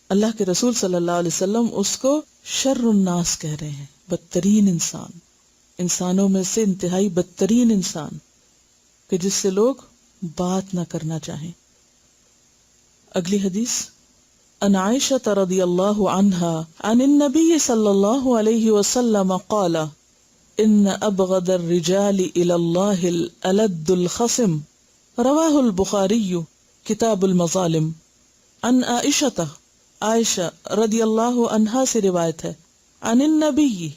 اللہ کے رسول صلی اللہ علیہ وسلم اس کو شر الناس کہہ رہے ہیں، بدترین انسان، انسانوں میں سے انتہائی بدترین انسان کہ جس سے لوگ بات نہ کرنا چاہیں. اگلی حدیث عن عائشة رضی اللہ عنہا عن النبی صلی اللہ علیہ وسلم قال ان ابغض الرجال الى اللہ الالد الخصم رواہ البخاری کتاب المظالم. عن عائشة، عائشہ رضی اللہ عنہا سے روایت ہے، عن النبی،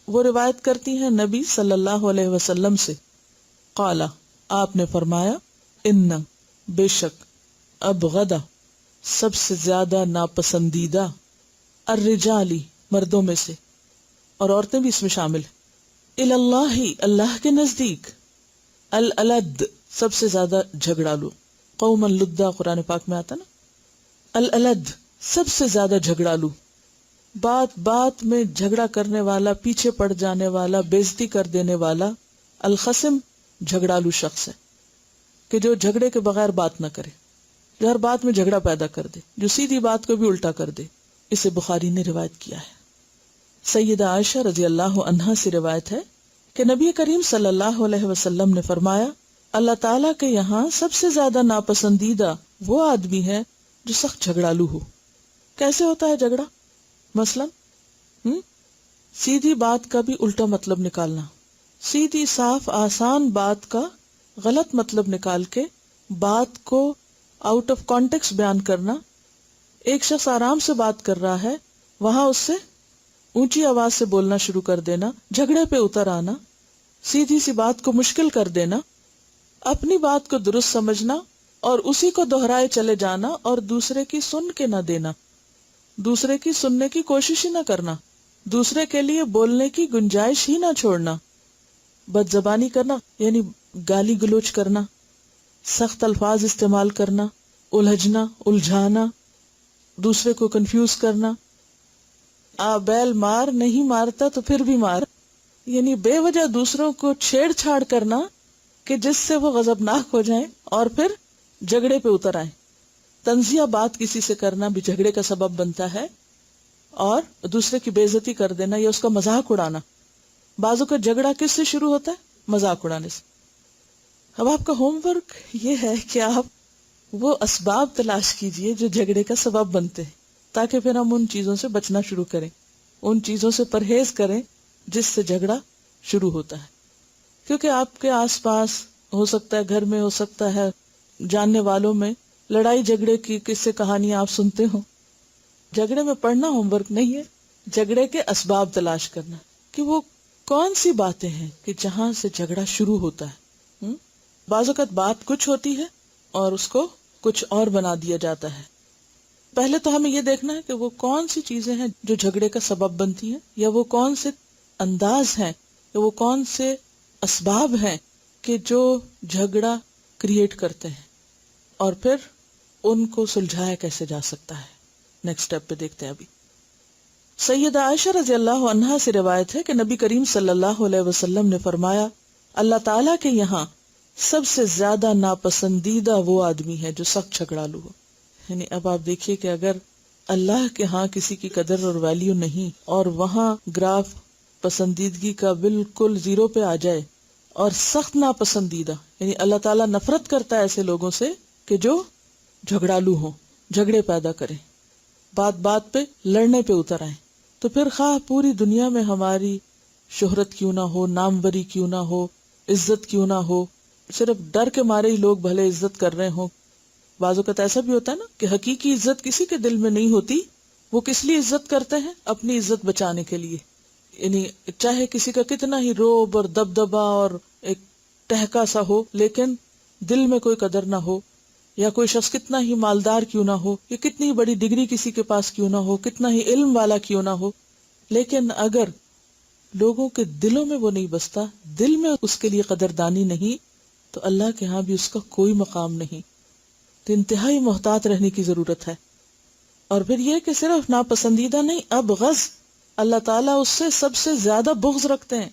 وہ روایت کرتی ہیں نبی صلی اللہ علیہ وسلم سے، قال، آپ نے فرمایا، ان، بے شک، ابغض، سب سے زیادہ ناپسندیدہ، الرجالی، مردوں میں سے، اور عورتیں بھی اس میں شامل ہیں، اللہ، اللہ کے نزدیک، الالد، سب سے زیادہ جھگڑالو، قوما لدا قرآن پاک میں آتا نا، الالد، سب سے زیادہ جھگڑالو، بات بات میں جھگڑا کرنے والا، پیچھے پڑ جانے والا، بےزتی کر دینے والا. الخصم جھگڑالو شخص ہے کہ جو جھگڑے کے بغیر بات نہ کرے، جو ہر بات میں جھگڑا پیدا کر دے، جو سیدھی بات کو بھی الٹا کر دے. اسے بخاری نے روایت کیا ہے. سیدہ عائشہ رضی اللہ عنہا سے روایت ہے کہ نبی کریم صلی اللہ علیہ وسلم نے فرمایا، اللہ تعالیٰ کے یہاں سب سے زیادہ ناپسندیدہ وہ آدمی ہے جو سخت جھگڑالو ہو. کیسے ہوتا ہے جھگڑا؟ مثلا سیدھی بات کا بھی الٹا مطلب نکالنا، سیدھی صاف آسان بات کا غلط مطلب نکال کے بات کو آؤٹ آف کانٹیکسٹ بیان کرنا. ایک شخص آرام سے بات کر رہا ہے، وہاں اس سے اونچی آواز سے بولنا شروع کر دینا، جھگڑے پہ اتر آنا، سیدھی سی بات کو مشکل کر دینا، اپنی بات کو درست سمجھنا اور اسی کو دہرائے چلے جانا اور دوسرے کی سن کے نہ دینا، دوسرے کی سننے کی کوشش ہی نہ کرنا، دوسرے کے لیے بولنے کی گنجائش ہی نہ چھوڑنا، بد زبانی کرنا یعنی گالی گلوچ کرنا، سخت الفاظ استعمال کرنا، الجھنا، الجھانا، دوسرے کو کنفیوز کرنا، بیل مار، نہیں مارتا تو پھر بھی مار. یعنی بے وجہ دوسروں کو چھیڑ چھاڑ کرنا کہ جس سے وہ غضبناک ہو جائیں اور پھر جھگڑے پہ اتر آئیں. تنزیہ بات کسی سے کرنا بھی جھگڑے کا سبب بنتا ہے، اور دوسرے کی بے عزتی کر دینا یا اس کا مذاق اڑانا. بعضوں کا جھگڑا کس سے شروع ہوتا ہے؟ مذاق اڑانے سے. اب آپ کا ہوم ورک یہ ہے کہ آپ وہ اسباب تلاش کیجئے جو جھگڑے کا سبب بنتے ہیں، تاکہ پھر ہم ان چیزوں سے بچنا شروع کریں، ان چیزوں سے پرہیز کریں جس سے جھگڑا شروع ہوتا ہے. کیونکہ آپ کے آس پاس ہو سکتا ہے، گھر میں ہو سکتا ہے، جاننے والوں میں لڑائی جھگڑے کی قصے کہانیاں آپ سنتے ہو. جھگڑے میں پڑھنا ہوم ورک نہیں ہے، جھگڑے کے اسباب تلاش کرنا کہ وہ کون سی باتیں ہیں کہ جہاں سے جھگڑا شروع ہوتا ہے. بعض اوقات بات کچھ ہوتی ہے اور اس کو کچھ اور بنا دیا جاتا ہے. پہلے تو ہمیں یہ دیکھنا ہے کہ وہ کون سی چیزیں ہیں جو جھگڑے کا سبب بنتی ہیں، یا وہ کون سے انداز ہیں، یا وہ کون سے اسباب ہیں کہ جو جھگڑا کریٹ کرتے ہیں، اور پھر ان کو سلجھایا کیسے جا سکتا ہے. نیکسٹ سٹیپ پہ دیکھتے ہیں. ابھی سیدہ عائشہ رضی اللہ عنہا سے روایت ہے کہ نبی کریم صلی اللہ علیہ وسلم نے فرمایا، اللہ تعالیٰ کے یہاں سب سے زیادہ ناپسندیدہ وہ آدمی ہے جو سخت جھگڑالو ہو. یعنی اب آپ دیکھیے کہ اگر اللہ کے ہاں کسی کی قدر اور ویلیو نہیں، اور وہاں گراف پسندیدگی کا بالکل زیرو پہ آ جائے، اور سخت ناپسندیدہ، یعنی اللہ تعالیٰ نفرت کرتا ہے ایسے لوگوں سے کہ جو جھگڑالو ہوں، جھگڑے پیدا کریں، بات بات پہ لڑنے پہ اتر آئیں. تو پھر خواہ پوری دنیا میں ہماری شہرت کیوں نہ ہو، ناموری کیوں نہ ہو، عزت کیوں نہ ہو، صرف ڈر کے مارے ہی لوگ بھلے عزت کر رہے ہوں. بعض اوقات ایسا بھی ہوتا ہے نا کہ حقیقی عزت کسی کے دل میں نہیں ہوتی. وہ کس لیے عزت کرتے ہیں؟ اپنی عزت بچانے کے لیے. یعنی چاہے کسی کا کتنا ہی روب اور دبدبا اور ایک ٹہکا سا ہو، لیکن دل میں کوئی قدر نہ ہو، یا کوئی شخص کتنا ہی مالدار کیوں نہ ہو، یا کتنی بڑی ڈگری کسی کے پاس کیوں نہ ہو، کتنا ہی علم والا کیوں نہ ہو، لیکن اگر لوگوں کے دلوں میں وہ نہیں بستا، دل میں اس کے لیے قدردانی نہیں، تو اللہ کے ہاں بھی اس کا کوئی مقام نہیں. تو انتہائی محتاط رہنے کی ضرورت ہے. اور پھر یہ کہ صرف ناپسندیدہ نہیں، اب غض، اللہ تعالیٰ اس سے سب سے زیادہ بغض رکھتے ہیں،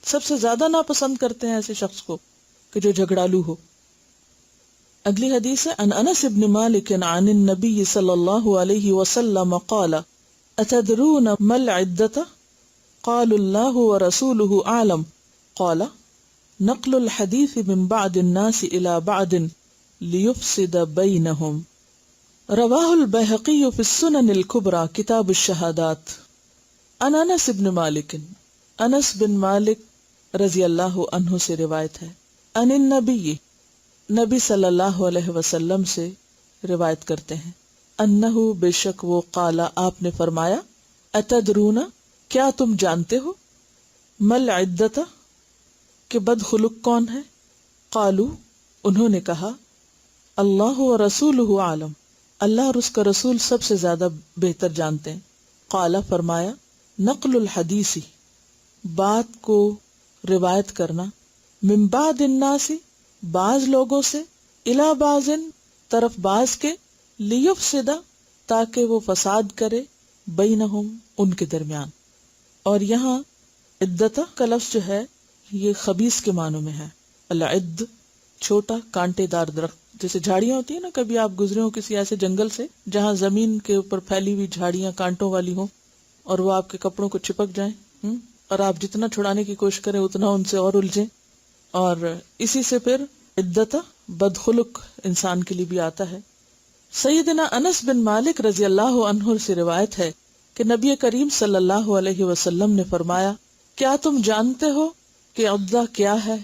سب سے زیادہ ناپسند کرتے ہیں ایسے شخص کو کہ جو جھگڑالو ہو. اگلی حدیث ہے ان انس بن مالک عن النبی صلی اللہ علیہ وسلم قال اتدرون ما العدة قالوا اللہ ورسولہ اعلم قال نقل الحدیث من بعد الناس الى بعد لیفسد بینہم. رواہ البیہقی فی السنن الکبریٰ کتاب الشہادات. ان انس بن مالک، انس بن مالک رضی اللہ عنہ سے روایت ہے، ان النبی، نبی صلی اللہ علیہ وسلم سے روایت کرتے ہیں، انہو بے شک وہ، قالا آپ نے فرمایا، اتدرون کیا تم جانتے ہو، مل عدت کہ بدخلق کون ہے، قالو انہوں نے کہا، اللہ و رسولہ عالم، اللہ اور اس کا رسول سب سے زیادہ بہتر جانتے ہیں. قالا فرمایا، نقل الحدیثی بات کو روایت کرنا، من بعد الناس بعض لوگوں سے، الی بعض طرف بعض کے، لیفسد تاکہ وہ فساد کرے، بینہم ان کے درمیان. اور یہاں عدت کا لفظ جو ہے یہ خبیث کے معنوں میں ہے. العد چھوٹا کانٹے دار درخت، جیسے جھاڑیاں ہوتی ہیں نا، کبھی آپ گزرے ہو کسی ایسے جنگل سے جہاں زمین کے اوپر پھیلی ہوئی جھاڑیاں کانٹوں والی ہوں اور وہ آپ کے کپڑوں کو چپک جائیں، اور آپ جتنا چھڑانے کی کوشش کریں اتنا ان سے اور الجھیں. اور اسی سے پھر عدت بدخلق انسان کے لیے بھی آتا ہے. سیدنا انس بن مالک رضی اللہ عنہ سے روایت ہے کہ نبی کریم صلی اللہ علیہ وسلم نے فرمایا، کیا تم جانتے ہو کہ عدہ کیا ہے؟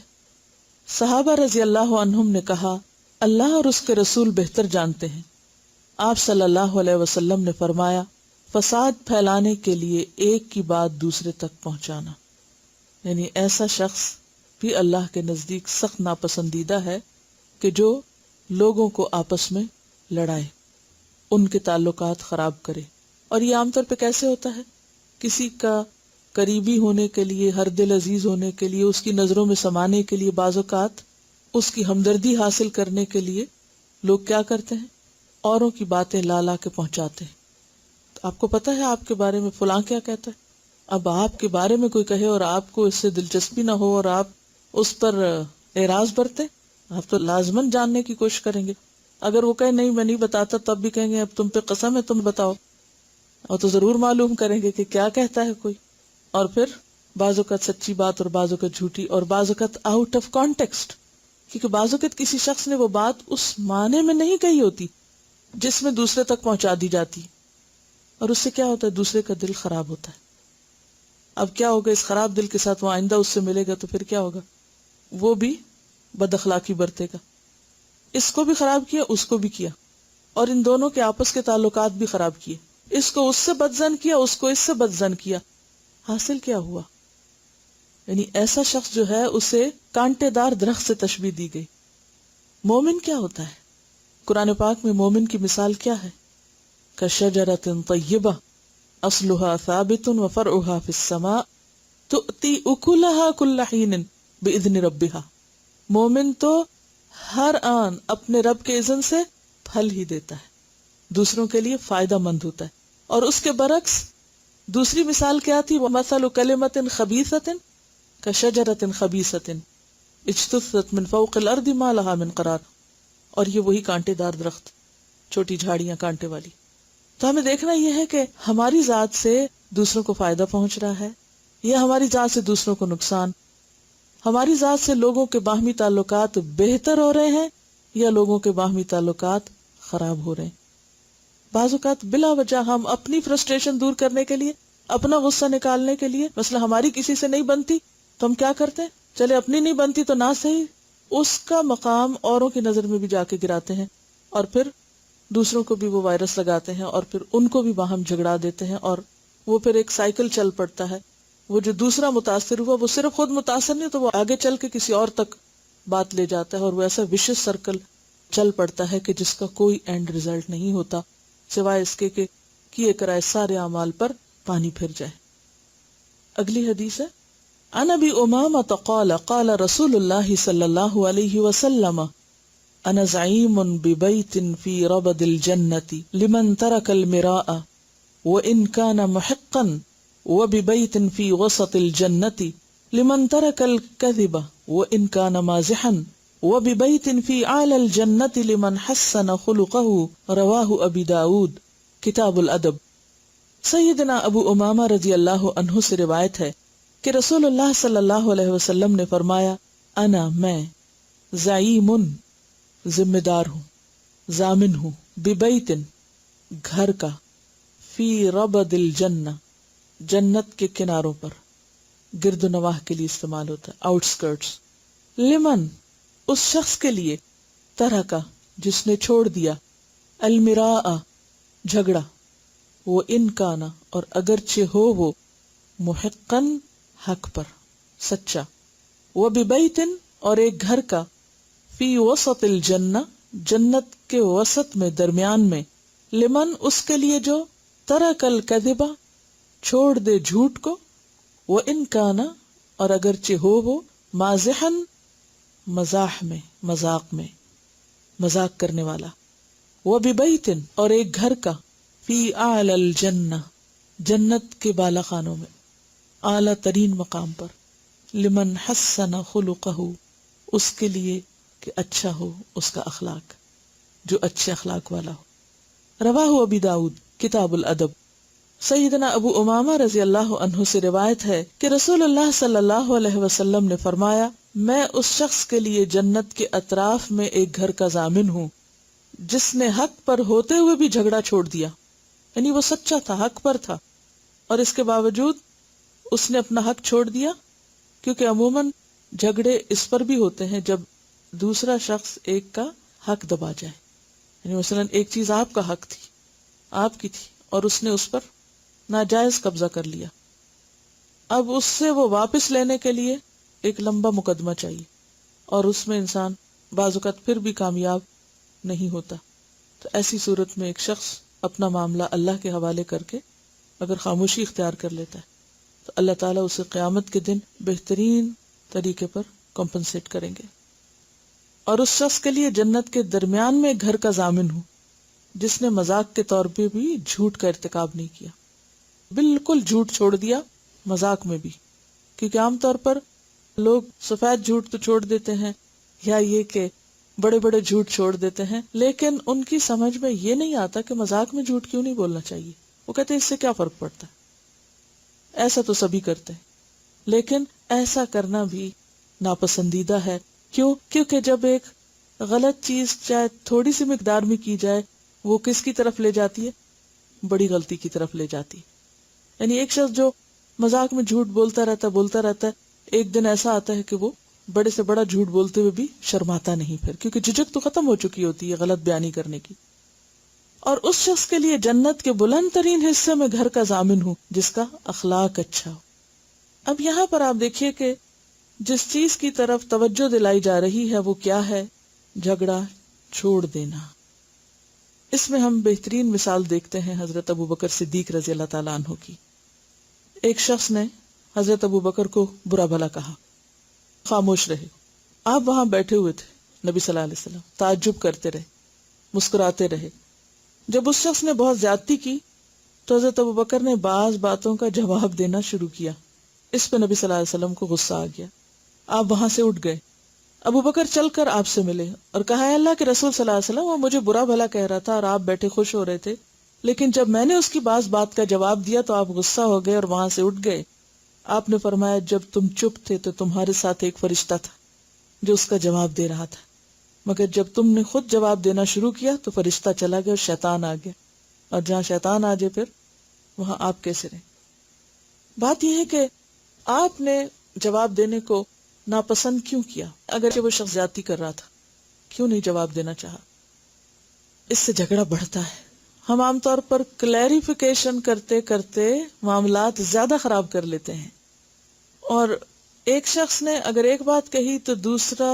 صحابہ رضی اللہ عنہم نے کہا، اللہ اور اس کے رسول بہتر جانتے ہیں. آپ صلی اللہ علیہ وسلم نے فرمایا، فساد پھیلانے کے لیے ایک کی بات دوسرے تک پہنچانا. یعنی ایسا شخص بھی اللہ کے نزدیک سخت ناپسندیدہ ہے کہ جو لوگوں کو آپس میں لڑائے، ان کے تعلقات خراب کرے. اور یہ عام طور پہ کیسے ہوتا ہے؟ کسی کا قریبی ہونے کے لیے، ہر دل عزیز ہونے کے لیے، اس کی نظروں میں سمانے کے لیے، بعض اوقات اس کی ہمدردی حاصل کرنے کے لیے لوگ کیا کرتے ہیں؟ اوروں کی باتیں لا لا کے پہنچاتے ہیں. آپ کو پتا ہے آپ کے بارے میں فلاں کیا کہتا ہے. اب آپ کے بارے میں کوئی کہے اور آپ کو اس سے دلچسپی نہ ہو اور آپ اس پر اعراض برتے، آپ تو لازمن جاننے کی کوشش کریں گے. اگر وہ کہے نہیں میں نہیں بتاتا تب بھی کہیں گے اب تم پہ قسم ہے تم بتاؤ، اور تو ضرور معلوم کریں گے کہ کیا کہتا ہے کوئی. اور پھر بعض اوقات سچی بات اور بعض اوقات جھوٹی اور بعض اوقات آؤٹ آف کانٹیکسٹ، کیونکہ بعض اوقات کسی شخص نے وہ بات اس معنی میں نہیں کہی ہوتی جس میں دوسرے تک پہنچا دی جاتی، اور اس سے کیا ہوتا ہے دوسرے کا دل خراب ہوتا ہے. اب کیا ہوگا اس خراب دل کے ساتھ وہ آئندہ اس سے ملے گا تو پھر کیا ہوگا، وہ بھی بد اخلاقی برتے گا. اس کو بھی خراب کیا اس کو بھی کیا، اور ان دونوں کے آپس کے تعلقات بھی خراب کیے. اس کو اس سے بدزن کیا اس کو اس سے بدزن کیا. حاصل کیا ہوا؟ یعنی ایسا شخص جو ہے اسے کانٹے دار درخت سے تشبیہ دی گئی. مومن کیا ہوتا ہے؟ قرآن پاک میں مومن کی مثال کیا ہے؟ کشجرۃ طیبہ اصلها ثابت وفرعها فی السماء تؤتی اکلها کل حین باذن ربها. مومن تو ہر آن اپنے رب کے اذن سے پھل ہی دیتا ہے، دوسروں کے لیے فائدہ مند ہوتا ہے. اور اس کے برعکس دوسری مثال کیا تھی؟ وَمَثَلُ كَلِمَةٍ خَبِيثَةٍ كَشَجَرَةٍ خَبِيثَةٍ اجْتُثَّتْ مِنْ فَوْقِ الْأَرْضِ مَا لَهَا مِنْ قَرَارٍ. اور یہ وہی کانٹے دار درخت، چھوٹی جھاڑیاں کانٹے والی. تو ہمیں دیکھنا یہ ہے کہ ہماری ذات سے دوسروں کو فائدہ پہنچ رہا ہے یا ہماری ذات سے دوسروں کو نقصان، ہماری ذات سے لوگوں کے باہمی تعلقات بہتر ہو رہے ہیں یا لوگوں کے باہمی تعلقات خراب ہو رہے ہیں. بعض اوقات بلا وجہ ہم اپنی فرسٹریشن دور کرنے کے لیے، اپنا غصہ نکالنے کے لیے، مثلا ہماری کسی سے نہیں بنتی تو ہم کیا کرتے ہیں، چلے اپنی نہیں بنتی تو نہ صحیح اس کا مقام اوروں کی نظر میں بھی جا کے گراتے ہیں، اور پھر دوسروں کو بھی وہ وائرس لگاتے ہیں اور پھر ان کو بھی باہم جھگڑا دیتے ہیں، اور وہ پھر ایک سائیکل چل پڑتا ہے. وہ جو دوسرا متاثر ہوا وہ صرف خود متاثر نہیں تو وہ آگے چل کے کسی اور تک بات لے جاتا ہے، اور وہ ایسا وشس سرکل چل پڑتا ہے کہ جس کا کوئی اینڈ ریزلٹ نہیں ہوتا سوائے اس کے کہ کیے کرائے سارے اعمال پر پانی پھر جائے. اگلی حدیث ہے عن ابی امامہ قال قال رسول اللہ صلی اللہ علیہ وسلم انا زعیم ببیت فی ربد الجنة لمن ترک المراء وان کان محقا وببیت فی وسط الجنة لمن ترک الكذب وان کان مازحا وببیت فی اعلی الجنة لمن حسن خلقه رواہ ابی داود کتاب الادب. سیدنا ابو امامہ رضی اللہ عنہ سے روایت ہے کہ رسول اللہ صلی اللہ علیہ وسلم نے فرمایا انا میں زعیم ذمہ دار ہوں، ضامن ہوں، ببیتن گھر کا، فی ربد الجنہ جنت کے کناروں پر، گرد و نواح کے لیے استعمال ہوتا ہے، آؤٹ سکرٹس، لمن اس شخص کے لیے، طرح کا جس نے چھوڑ دیا، المراء جھگڑا، وہ ان کانا اور اگرچہ ہو وہ، محقن حق پر سچا، وہ ببیتن اور ایک گھر کا، فی وسط الجنہ جنت کے وسط میں درمیان میں، لمن اس کے لیے جو ترک الکذبہ چھوڑ دے جھوٹ کو، وہ ان کانا اور اگرچہ ہو وہ، مازحن مزاح میں مذاق میں مذاق کرنے والا، وہ ببیتن اور ایک گھر کا، فی اعلی الجنہ جنت کے بالا خانوں میں، اعلی ترین مقام پر، لمن حسن خلقہ اس کے لیے کہ اچھا ہو اس کا اخلاق، جو اچھے اخلاق والا ہو. رواہ ابی داود کتاب الادب. سیدنا ابو امامہ رضی اللہ عنہ سے روایت ہے کہ رسول اللہ صلی اللہ علیہ وسلم نے فرمایا میں اس شخص کے لیے جنت کے اطراف میں ایک گھر کا ضامن ہوں جس نے حق پر ہوتے ہوئے بھی جھگڑا چھوڑ دیا، یعنی وہ سچا تھا، حق پر تھا، اور اس کے باوجود اس نے اپنا حق چھوڑ دیا. کیونکہ عموماً جھگڑے اس پر بھی ہوتے ہیں جب دوسرا شخص ایک کا حق دبا جائے، یعنی مثلا ایک چیز آپ کا حق تھی، آپ کی تھی، اور اس نے اس پر ناجائز قبضہ کر لیا. اب اس سے وہ واپس لینے کے لیے ایک لمبا مقدمہ چاہیے، اور اس میں انسان بعض اوقات پھر بھی کامیاب نہیں ہوتا. تو ایسی صورت میں ایک شخص اپنا معاملہ اللہ کے حوالے کر کے اگر خاموشی اختیار کر لیتا ہے تو اللہ تعالیٰ اسے قیامت کے دن بہترین طریقے پر کمپنسیٹ کریں گے. اور اس شخص کے لیے جنت کے درمیان میں گھر کا ضامن ہوں، جس نے مذاق کے طور پہ بھی جھوٹ کا ارتکاب نہیں کیا، بالکل جھوٹ چھوڑ دیا مذاق میں بھی. کیونکہ عام طور پر لوگ سفید جھوٹ تو چھوڑ دیتے ہیں یا یہ کہ بڑے بڑے جھوٹ چھوڑ دیتے ہیں، لیکن ان کی سمجھ میں یہ نہیں آتا کہ مذاق میں جھوٹ کیوں نہیں بولنا چاہیے. وہ کہتے ہیں اس سے کیا فرق پڑتا ہے، ایسا تو سبھی کرتے ہیں. لیکن ایسا کرنا بھی ناپسندیدہ ہے. کیوں؟ کیونکہ جب ایک غلط چیز چاہے تھوڑی سی مقدار میں کی جائے، وہ کس کی طرف لے جاتی ہے؟ بڑی غلطی کی طرف لے جاتی ہے. یعنی ایک شخص جو مذاق میں جھوٹ بولتا رہتا ہے، ایک دن ایسا آتا ہے کہ وہ بڑے سے بڑا جھوٹ بولتے ہوئے بھی شرماتا نہیں پھر، کیونکہ جھجک تو ختم ہو چکی ہوتی ہے غلط بیانی کرنے کی. اور اس شخص کے لیے جنت کے بلند ترین حصے میں گھر کا ضامن ہوں جس کا اخلاق اچھا ہو. اب یہاں پر آپ دیکھیے کہ جس چیز کی طرف توجہ دلائی جا رہی ہے وہ کیا ہے؟ جھگڑا چھوڑ دینا. اس میں ہم بہترین مثال دیکھتے ہیں حضرت ابوبکر صدیق رضی اللہ تعالیٰ عنہ کی. ایک شخص نے حضرت ابوبکر کو برا بھلا کہا، خاموش رہے. آپ وہاں بیٹھے ہوئے تھے، نبی صلی اللہ علیہ وسلم تعجب کرتے رہے، مسکراتے رہے. جب اس شخص نے بہت زیادتی کی تو حضرت ابوبکر نے بعض باتوں کا جواب دینا شروع کیا. اس پہ نبی صلی اللہ علیہ وسلم کو غصہ آ گیا. آپ وہاں سے اٹھ گئے. ابوبکر چل کر آپ سے ملے اور کہا، اے اللہ کے رسول صلی اللہ علیہ وسلم، وہ مجھے برا بھلا کہہ رہا تھا اور آپ بیٹھے خوش ہو رہے تھے، لیکن جب میں نے اس کی بعض بات کا جواب دیا تو آپ غصہ ہو گئے اور وہاں سے اٹھ گئے. آپ نے فرمایا، جب تم چپ تھے تو تمہارے ساتھ ایک فرشتہ تھا جو اس کا جواب دے رہا تھا، مگر جب تم نے خود جواب دینا شروع کیا تو فرشتہ چلا گیا اور شیطان آ گیا، اور جہاں شیطان آ جائے پھر وہاں آپ کیسے رہیں؟ بات یہ ہے کہ آپ نے جواب دینے کو ناپسند کیوں کیا؟ اگر وہ شخص زیادتی کر رہا تھا، کیوں نہیں جواب دینا چاہا؟ اس سے جھگڑا بڑھتا ہے. ہم عام طور پر کلیریفیکیشن کرتے کرتے معاملات زیادہ خراب کر لیتے ہیں، اور ایک شخص نے اگر ایک بات کہی تو دوسرا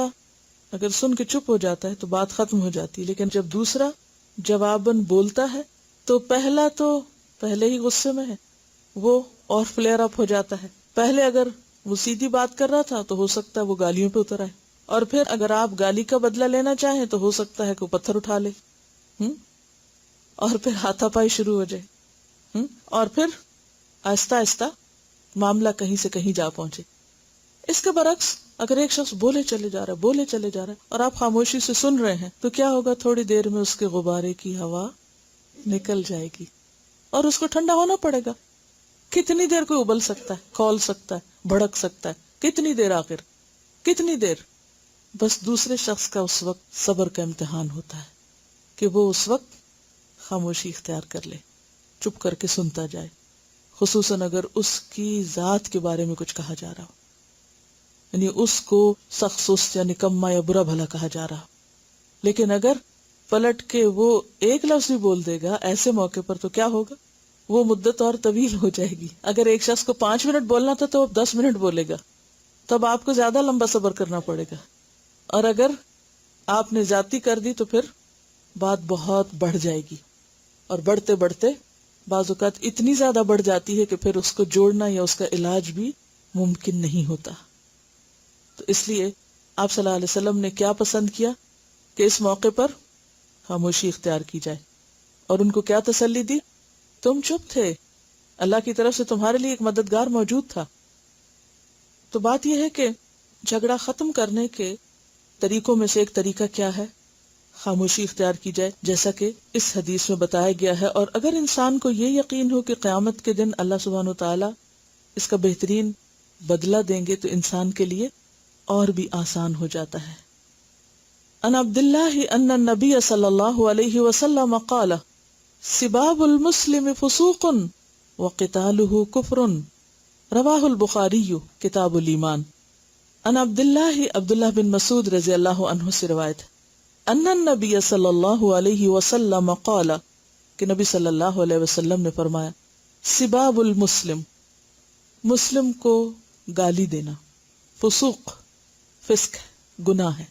اگر سن کے چپ ہو جاتا ہے تو بات ختم ہو جاتی ہے. لیکن جب دوسرا جواباً بولتا ہے تو پہلا تو پہلے ہی غصے میں ہے، وہ اور فلیئر اپ ہو جاتا ہے. پہلے اگر وہ سیدھی بات کر رہا تھا تو ہو سکتا ہے وہ گالیوں پہ اتر آئے، اور پھر اگر آپ گالی کا بدلہ لینا چاہیں تو ہو سکتا ہے کہ وہ پتھر اٹھا لے، اور پھر ہاتھا پائی شروع ہو جائے، اور پھر آہستہ آہستہ معاملہ کہیں سے کہیں جا پہنچے. اس کے برعکس اگر ایک شخص بولے چلے جا رہا ہے اور آپ خاموشی سے سن رہے ہیں تو کیا ہوگا؟ تھوڑی دیر میں اس کے غبارے کی ہوا نکل جائے گی اور اس کو ٹھنڈا ہونا پڑے گا. کتنی دیر کوئی ابل سکتا ہے، کھول سکتا ہے، بھڑک سکتا ہے؟ کتنی دیر؟ آخر کتنی دیر؟ بس دوسرے شخص کا اس وقت صبر کا امتحان ہوتا ہے کہ وہ اس وقت خاموشی اختیار کر لے، چپ کر کے سنتا جائے، خصوصاً اگر اس کی ذات کے بارے میں کچھ کہا جا رہا ہو، یعنی اس کو سخت سست یا نکما یا برا بھلا کہا جا رہا. لیکن اگر پلٹ کے وہ ایک لفظ بھی بول دے گا ایسے موقع پر تو کیا ہوگا؟ وہ مدت اور طویل ہو جائے گی. اگر ایک شخص کو 5 منٹ بولنا تھا تو وہ 10 منٹ بولے گا، تب آپ کو زیادہ لمبا صبر کرنا پڑے گا. اور اگر آپ نے زیادتی کر دی تو پھر بات بہت بڑھ جائے گی، اور بڑھتے بڑھتے بعض اوقات اتنی زیادہ بڑھ جاتی ہے کہ پھر اس کو جوڑنا یا اس کا علاج بھی ممکن نہیں ہوتا. تو اس لیے آپ صلی اللہ علیہ وسلم نے کیا پسند کیا کہ اس موقع پر خاموشی اختیار کی جائے، اور ان کو کیا تسلی دی؟ تم چپ تھے، اللہ کی طرف سے تمہارے لیے ایک مددگار موجود تھا. تو بات یہ ہے کہ جھگڑا ختم کرنے کے طریقوں میں سے ایک طریقہ کیا ہے؟ خاموشی اختیار کی جائے، جیسا کہ اس حدیث میں بتایا گیا ہے. اور اگر انسان کو یہ یقین ہو کہ قیامت کے دن اللہ سبحانہ وتعالی اس کا بہترین بدلہ دیں گے تو انسان کے لیے اور بھی آسان ہو جاتا ہے. ان عبداللہ ان النبی صلی اللہ علیہ وسلم قال سباب المسلم فسوق وقتالہ کفر، رواہ البخاری کتاب الایمان. ان عبداللہ بن مسعود رضی اللہ عنہ سے روایت ہے، ان النبی صلی اللہ علیہ وسلم قال کہ نبی صلی اللہ علیہ وسلم نے فرمایا، سباب المسلم، مسلم کو گالی دینا فسوق، فسق ہے، گناہ ہے،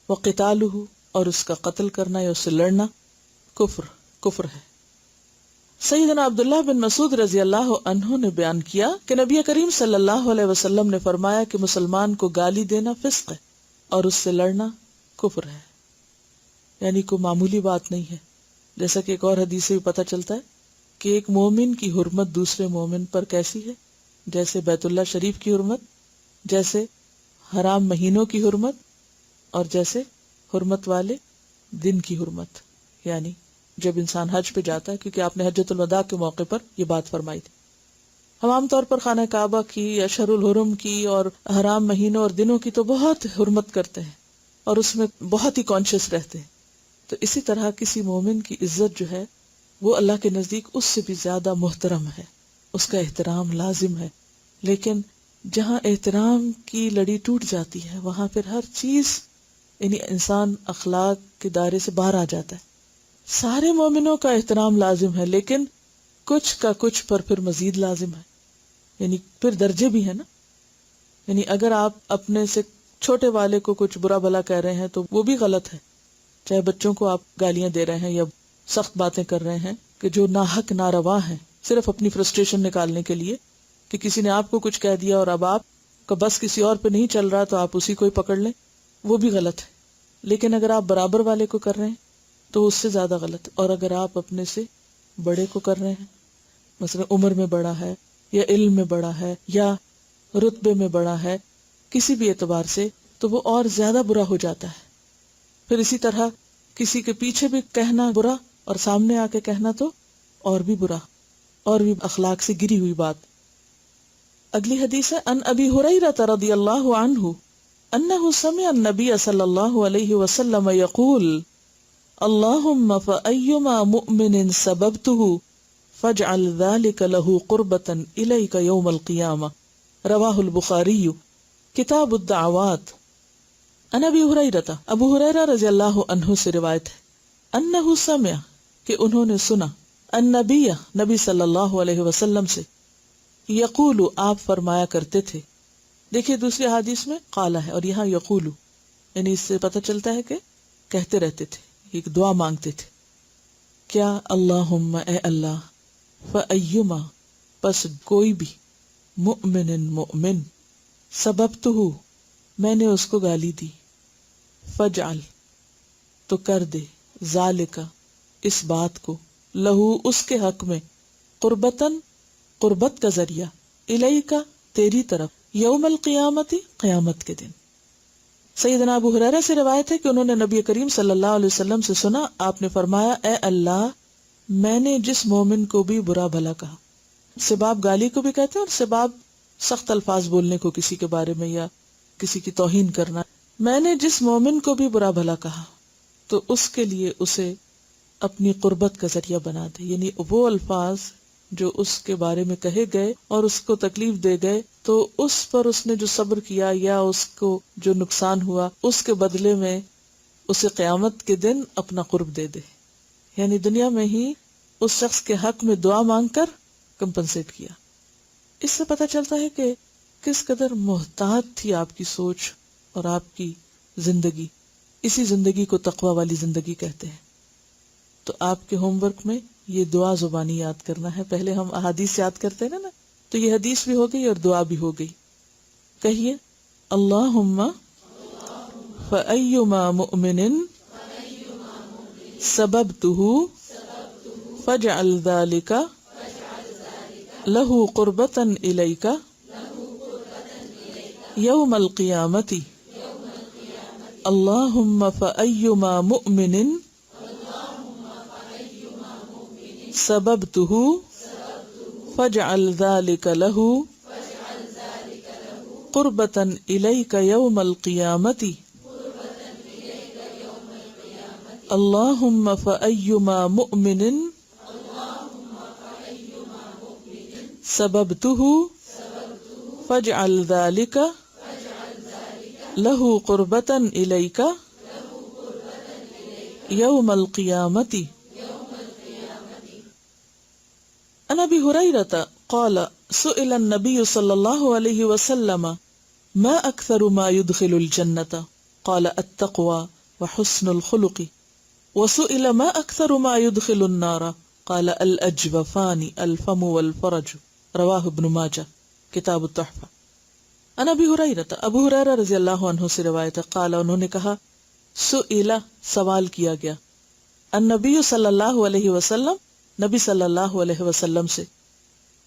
وقتالہ، اور اس کا قتل کرنا یا اس سے لڑنا کفر ہے. سیدنا عبداللہ بن مسعود رضی اللہ عنہ نے بیان کیا کہ نبی کریم صلی اللہ علیہ وسلم نے فرمایا کہ مسلمان کو گالی دینا فسق ہے اور اس سے لڑنا کفر ہے. یعنی کوئی معمولی بات نہیں ہے. جیسا کہ ایک اور حدیث سے بھی پتہ چلتا ہے کہ ایک مومن کی حرمت دوسرے مومن پر کیسی ہے، جیسے بیت اللہ شریف کی حرمت، جیسے حرام مہینوں کی حرمت، اور جیسے حرمت والے دن کی حرمت. یعنی جب انسان حج پہ جاتا ہے، کیونکہ آپ نے حجۃ الوداع کے موقع پر یہ بات فرمائی تھی. ہم عام طور پر خانہ کعبہ کی، اشہر الحرم کی اور حرام مہینوں اور دنوں کی تو بہت حرمت کرتے ہیں اور اس میں بہت ہی کانشیس رہتے ہیں. تو اسی طرح کسی مومن کی عزت جو ہے وہ اللہ کے نزدیک اس سے بھی زیادہ محترم ہے، اس کا احترام لازم ہے. لیکن جہاں احترام کی لڑی ٹوٹ جاتی ہے وہاں پھر ہر چیز، یعنی انسان اخلاق کے دائرے سے باہر آ جاتا ہے. سارے مومنوں کا احترام لازم ہے، لیکن کچھ کا کچھ پر پھر مزید لازم ہے. یعنی پھر درجے بھی ہیں نا. یعنی اگر آپ اپنے سے چھوٹے والے کو کچھ برا بھلا کہہ رہے ہیں تو وہ بھی غلط ہے. چاہے بچوں کو آپ گالیاں دے رہے ہیں یا سخت باتیں کر رہے ہیں کہ جو ناحق ناروا ہیں، صرف اپنی فرسٹریشن نکالنے کے لیے کہ کسی نے آپ کو کچھ کہہ دیا اور اب آپ کا بس کسی اور پہ نہیں چل رہا تو آپ اسی کو ہی پکڑ لیں، وہ بھی غلط ہے. لیکن اگر آپ برابر والے کو کر رہے ہیں تو اس سے زیادہ غلط ہے. اور اگر آپ اپنے سے بڑے کو کر رہے ہیں، مثلا عمر میں بڑا ہے یا علم میں بڑا ہے یا رتبے میں بڑا ہے، کسی بھی اعتبار سے، تو وہ اور زیادہ برا ہو جاتا ہے. پھر اسی طرح کسی کے پیچھے بھی کہنا برا اور سامنے آ کے کہنا تو اور بھی برا، اور بھی اخلاق سے گری ہوئی بات. اگلی حدیث ہے ان ابی ہریرہ رضی اللہ عنہ انہ سمع النبی صلی اللہ علیہ وسلم یقول اللہم فأیما مؤمن سببتہ فاجعل ذلك له قربة الیک یوم القیامہ. رواہ البخاری کتاب الدعوات. ان ابی ہریرہ، ابو ہریرہ رضی اللہ عنہ سے روایت ہے، انہ سمع کہ انہوں نے سنا، النبی نبی صلی اللہ علیہ وسلم سے، یقول آپ فرمایا کرتے تھے. دیکھیے دوسری حدیث میں قالا ہے اور یہاں یقول، یعنی اس سے پتہ چلتا ہے کہ کہتے رہتے تھے، ایک دعا مانگتے تھے. کیا؟ اللہم اے اللہ، فایما پس کوئی بھی، مؤمن سببتہ میں نے اس کو گالی دی، فجعل تو کر دے، ذالک اس بات کو، لہو اس کے حق میں، قربتن قربت کا ذریعہ، الیک تیری طرف، یوم القیامت قیامت کے دن. سیدنا ابو ہریرہ سے روایت ہے کہ انہوں نے نبی کریم صلی اللہ علیہ وسلم سے سنا، آپ نے فرمایا اے اللہ، میں نے جس مومن کو بھی برا بھلا کہا، سباب گالی کو بھی کہتے ہیں اور سباب سخت الفاظ بولنے کو کسی کے بارے میں یا کسی کی توہین کرنا، میں نے جس مومن کو بھی برا بھلا کہا تو اس کے لیے اسے اپنی قربت کا ذریعہ بنا دے. یعنی وہ الفاظ جو اس کے بارے میں کہے گئے اور اس کو تکلیف دے گئے تو اس پر اس نے جو صبر کیا یا اس کو جو نقصان ہوا اس کے بدلے میں اسے قیامت کے دن اپنا قرب دے دے. یعنی دنیا میں ہی اس شخص کے حق میں دعا مانگ کر کمپنسیٹ کیا. اس سے پتہ چلتا ہے کہ کس قدر محتاط تھی آپ کی سوچ اور آپ کی زندگی. اسی زندگی کو تقوی والی زندگی کہتے ہیں. تو آپ کے ہوم ورک میں یہ دعا زبانی یاد کرنا ہے. پہلے ہم احادیث یاد کرتے ہیں نا، تو یہ حدیث بھی ہو گئی اور دعا بھی ہو گئی. کہیے اللہم فایما مؤمن سببتہ فاجعل ذلک لہ قربۃ الیک یوم القیامۃ. اللہم فایما مؤمن سببتہ فاجعل ذلک لہ قربۃ الیک یوم القیامۃ. اللہم فایما مؤمن سببتہ فاجعل ذلک لہ قربۃ الیک یوم القیامۃ. عن ابی ہریرہ قال سئل النبی صلی اللہ علیہ وسلم ما اکثر ما يدخل الجنۃ قال التقوى وحسن الخلق وسئل ما اکثر ما يدخل النار قال الاجوفان الفم والفرج. رواہ ابن ماجہ کتاب التحفہ. عن ابی ہریرہ، ابو ہریرہ رضی اللہ عنہ سے روایت ہے، قال انہوں نے کہا سئل سوال کیا گیا، النبی صلی اللہ علیہ وسلم، نبی صلی اللہ علیہ وسلم سے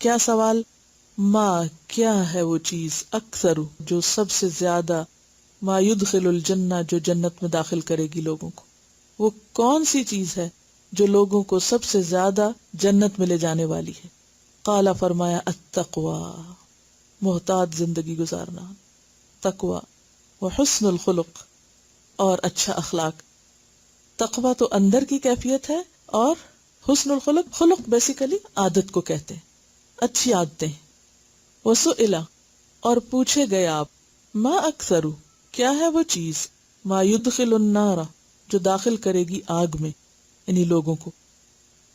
کیا سوال؟ ما کیا ہے وہ چیز، اکثر جو سب سے زیادہ، ما یدخل الجنہ جو جنت میں داخل کرے گی لوگوں کو، وہ کون سی چیز ہے جو لوگوں کو سب سے زیادہ جنت میں لے جانے والی ہے؟ قال فرمایا التقوی، محتاط زندگی گزارنا، تقوی، وحسن الخلق، اور اچھا اخلاق۔ تقوی تو اندر کی کیفیت ہے، اور حسن الخلق، خلق بیسیکلی عادت کو کہتے ہیں، اچھی عادتیں۔ وسئلہ، اور پوچھے گئے آپ، ما اکثر کیا ہے وہ چیز، ما یدخل النار جو داخل کرے گی آگ میں یعنی لوگوں کو۔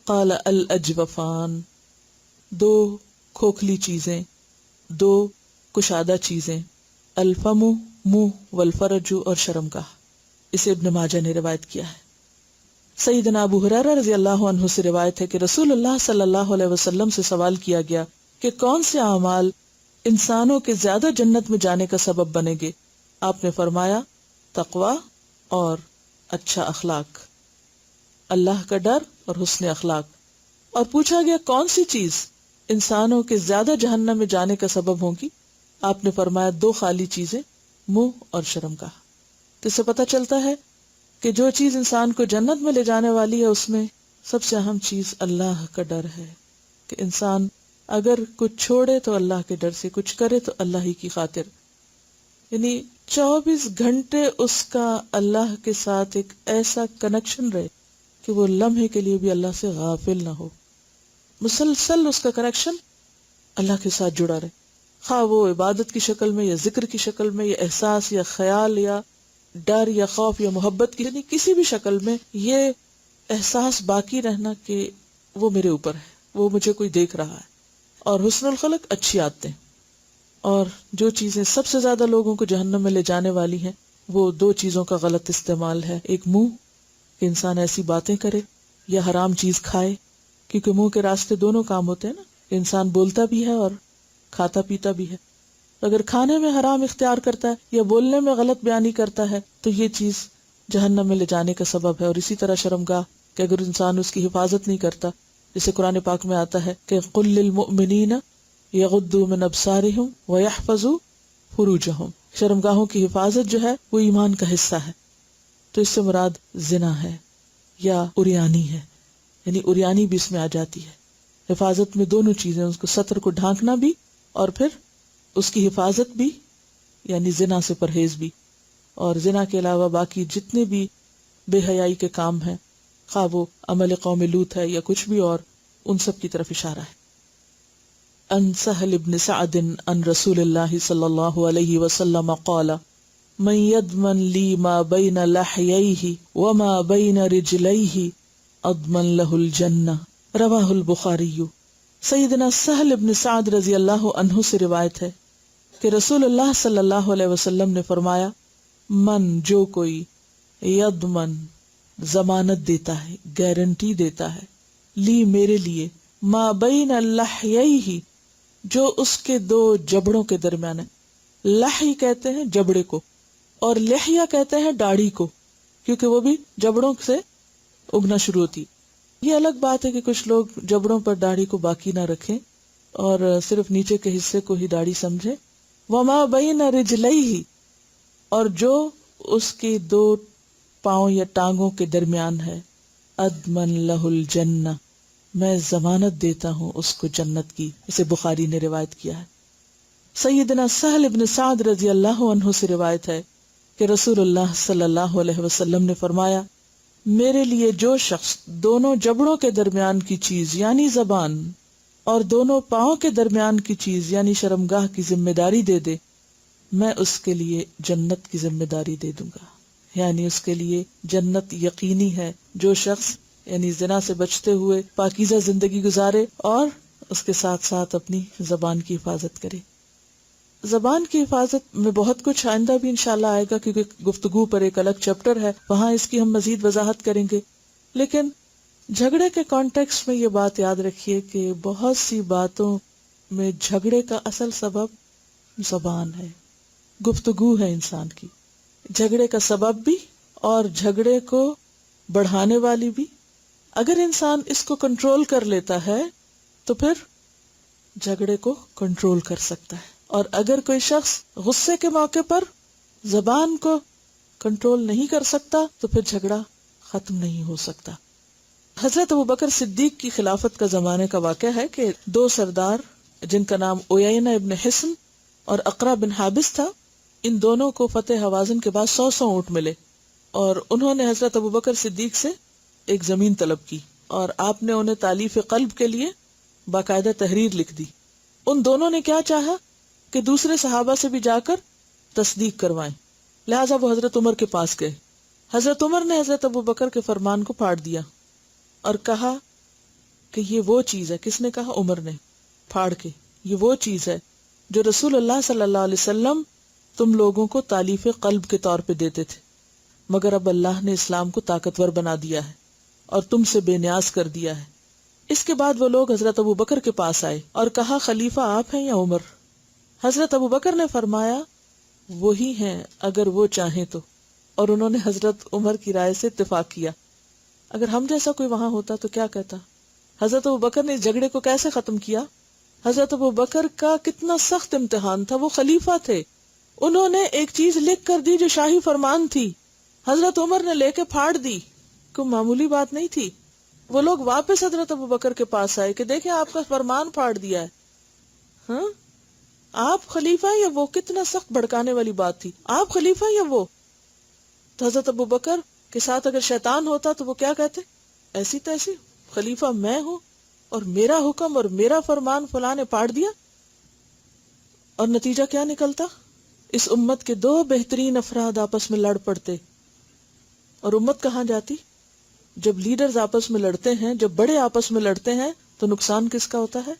قال الاجوفان، دو کھوکھلی چیزیں، دو کشادہ چیزیں، الفم منہ، والفرج اور شرمگاہ۔ اسے ابن ماجہ نے روایت کیا ہے۔ سیدنا ابو ہریرہ رضی اللہ عنہ سے روایت ہے کہ رسول اللہ صلی اللہ علیہ وسلم سے سوال کیا گیا کہ کون سے اعمال انسانوں کے زیادہ جنت میں جانے کا سبب بنیں گے؟ آپ نے فرمایا تقوی اور اچھا اخلاق، اللہ کا ڈر اور حسن اخلاق۔ اور پوچھا گیا کون سی چیز انسانوں کے زیادہ جہنم میں جانے کا سبب ہوگی؟ آپ نے فرمایا دو خالی چیزیں، منہ اور شرمگاہ۔ تو اس سے پتہ چلتا ہے کہ جو چیز انسان کو جنت میں لے جانے والی ہے اس میں سب سے اہم چیز اللہ کا ڈر ہے، کہ انسان اگر کچھ چھوڑے تو اللہ کے ڈر سے، کچھ کرے تو اللہ ہی کی خاطر، یعنی 24 گھنٹے اس کا اللہ کے ساتھ ایک ایسا کنیکشن رہے کہ وہ لمحے کے لیے بھی اللہ سے غافل نہ ہو، مسلسل اس کا کنیکشن اللہ کے ساتھ جڑا رہے، خواہ وہ عبادت کی شکل میں یا ذکر کی شکل میں یا احساس یا خیال یا ڈر یا خوف یا محبت کی، یعنی کسی بھی شکل میں یہ احساس باقی رہنا کہ وہ میرے اوپر ہے، وہ مجھے کوئی دیکھ رہا ہے۔ اور حسن الخلق، اچھی عادتیں۔ اور جو چیزیں سب سے زیادہ لوگوں کو جہنم میں لے جانے والی ہیں وہ دو چیزوں کا غلط استعمال ہے، ایک منہ، کہ انسان ایسی باتیں کرے یا حرام چیز کھائے، کیونکہ منہ کے راستے دونوں کام ہوتے ہیں نا، انسان بولتا بھی ہے اور کھاتا پیتا بھی ہے۔ اگر کھانے میں حرام اختیار کرتا ہے یا بولنے میں غلط بیانی کرتا ہے تو یہ چیز جہنم میں لے جانے کا سبب ہے۔ اور اسی طرح شرمگاہ، کہ اگر انسان اس کی حفاظت نہیں کرتا، جسے قرآن پاک میں آتا ہے کہ قل للمؤمنین یغضوا من ابصارہم ویحفظوا فروجہم، شرمگاہوں کی حفاظت جو ہے وہ ایمان کا حصہ ہے۔ تو اس سے مراد زنا ہے یا عریانی ہے، یعنی عریانی بھی اس میں آ جاتی ہے۔ حفاظت میں دونوں چیزیں، اس کو ستر کو ڈھانکنا بھی اور پھر اس کی حفاظت بھی، یعنی زنا سے پرہیز بھی۔ اور زنا کے علاوہ باقی جتنے بھی بے حیائی کے کام ہیں، خواہ وہ عمل قوم لوط ہے یا کچھ بھی اور، ان سب کی طرف اشارہ ہے۔ ان سہل بن سعد ان رسول اللہ صلی اللہ علیہ وسلم قال من یضمن لی ما بین لحییہ وما بین رجلیہ اضمن لہ الجنہ، رواہ البخاری۔ سیدنا سہل بن سعد رضی اللہ عنہ سے روایت ہے کہ رسول اللہ صلی اللہ علیہ وسلم نے فرمایا، من جو کوئی، یضمن ضمانت دیتا ہے، گارنٹی دیتا ہے، لی میرے لیے، ما بین لحییہ جو اس کے دو جبڑوں کے درمیان ہے۔ لحی کہتے ہیں جبڑے کو، اور لحیہ کہتے ہیں داڑھی کو، کیونکہ وہ بھی جبڑوں سے اگنا شروع ہوتی۔ یہ الگ بات ہے کہ کچھ لوگ جبڑوں پر داڑھی کو باقی نہ رکھیں اور صرف نیچے کے حصے کو ہی داڑھی سمجھیں۔ وما بین رجلیہ، اور جو اس کے دو پاؤں یا ٹانگوں کے درمیان ہے، اضمن لہ الجنہ، میں ضمانت دیتا ہوں اس کو جنت کی۔ اسے بخاری نے روایت کیا ہے۔ سیدنا سہل بن سعد رضی اللہ عنہ سے روایت ہے کہ رسول اللہ صلی اللہ علیہ وسلم نے فرمایا، میرے لیے جو شخص دونوں جبڑوں کے درمیان کی چیز یعنی زبان اور دونوں پاؤں کے درمیان کی چیز یعنی شرمگاہ کی ذمہ داری دے دے، میں اس کے لیے جنت کی ذمہ داری دے دوں گا، یعنی اس کے لیے جنت یقینی ہے۔ جو شخص یعنی زنا سے بچتے ہوئے پاکیزہ زندگی گزارے اور اس کے ساتھ ساتھ اپنی زبان کی حفاظت کرے۔ زبان کی حفاظت میں بہت کچھ آئندہ بھی انشاءاللہ آئے گا، کیونکہ گفتگو پر ایک الگ چیپٹر ہے، وہاں اس کی ہم مزید وضاحت کریں گے۔ لیکن جھگڑے کے کانٹیکسٹ میں یہ بات یاد رکھیے کہ بہت سی باتوں میں جھگڑے کا اصل سبب زبان ہے، گفتگو ہے انسان کی۔ جھگڑے کا سبب بھی اور جھگڑے کو بڑھانے والی بھی اگر انسان اس کو کنٹرول کر لیتا ہے تو پھر جھگڑے کو کنٹرول کر سکتا ہے، اور اگر کوئی شخص غصے کے موقع پر زبان کو کنٹرول نہیں کر سکتا تو پھر جھگڑا ختم نہیں ہو سکتا۔ حضرت ابوبکر صدیق کی خلافت کا زمانے کا واقعہ ہے کہ دو سردار جن کا نام عیینہ ابن حصن اور اقرا بن حابس تھا، ان دونوں کو فتح ہوازن کے بعد 100 اونٹ ملے، اور انہوں نے حضرت ابوبکر صدیق سے ایک زمین طلب کی، اور آپ نے انہیں تالیف قلب کے لیے باقاعدہ تحریر لکھ دی۔ ان دونوں نے کیا چاہا کہ دوسرے صحابہ سے بھی جا کر تصدیق کروائیں، لہٰذا وہ حضرت عمر کے پاس گئے۔ حضرت عمر نے حضرت ابوبکر کے فرمان کو پھاڑ دیا اور کہا کہ یہ وہ چیز ہے، کس نے کہا؟ عمر نے، پھاڑ کے، یہ وہ چیز ہے جو رسول اللہ صلی اللہ علیہ وسلم تم لوگوں کو تالیف قلب کے طور پہ دیتے تھے، مگر اب اللہ نے اسلام کو طاقتور بنا دیا ہے اور تم سے بے نیاز کر دیا ہے۔ اس کے بعد وہ لوگ حضرت ابوبکر کے پاس آئے اور کہا خلیفہ آپ ہیں یا عمر؟ حضرت ابوبکر نے فرمایا وہی ہیں اگر وہ چاہیں تو، اور انہوں نے حضرت عمر کی رائے سے اتفاق کیا۔ اگر ہم جیسا کوئی وہاں ہوتا تو کیا کہتا؟ حضرت ابوبکر نے اس جھگڑے کو کیسے ختم کیا؟ حضرت ابوبکر کا کتنا سخت امتحان تھا، وہ خلیفہ تھے، انہوں نے ایک چیز لکھ کر دی جو شاہی فرمان تھی، حضرت عمر نے لے کے پھاڑ دی، کوئی معمولی بات نہیں تھی۔ وہ لوگ واپس حضرت ابوبکر کے پاس آئے کہ دیکھیں آپ کا فرمان پھاڑ دیا ہے، ہاں آپ خلیفہ یا وہ؟ کتنا سخت بھڑکانے والی بات تھی، آپ خلیفہ یا وہ؟ تو حضرت ابوبکر کے ساتھ اگر شیطان ہوتا تو وہ کیا کہتے؟ ایسی تیسی، خلیفہ میں ہوں اور میرا حکم اور میرا فرمان فلاں نے پھاڑ دیا۔ اور نتیجہ کیا نکلتا؟ اس امت کے دو بہترین افراد آپس میں لڑ پڑتے، اور امت کہاں جاتی؟ جب لیڈرز آپس میں لڑتے ہیں، جب بڑے آپس میں لڑتے ہیں تو نقصان کس کا ہوتا ہے؟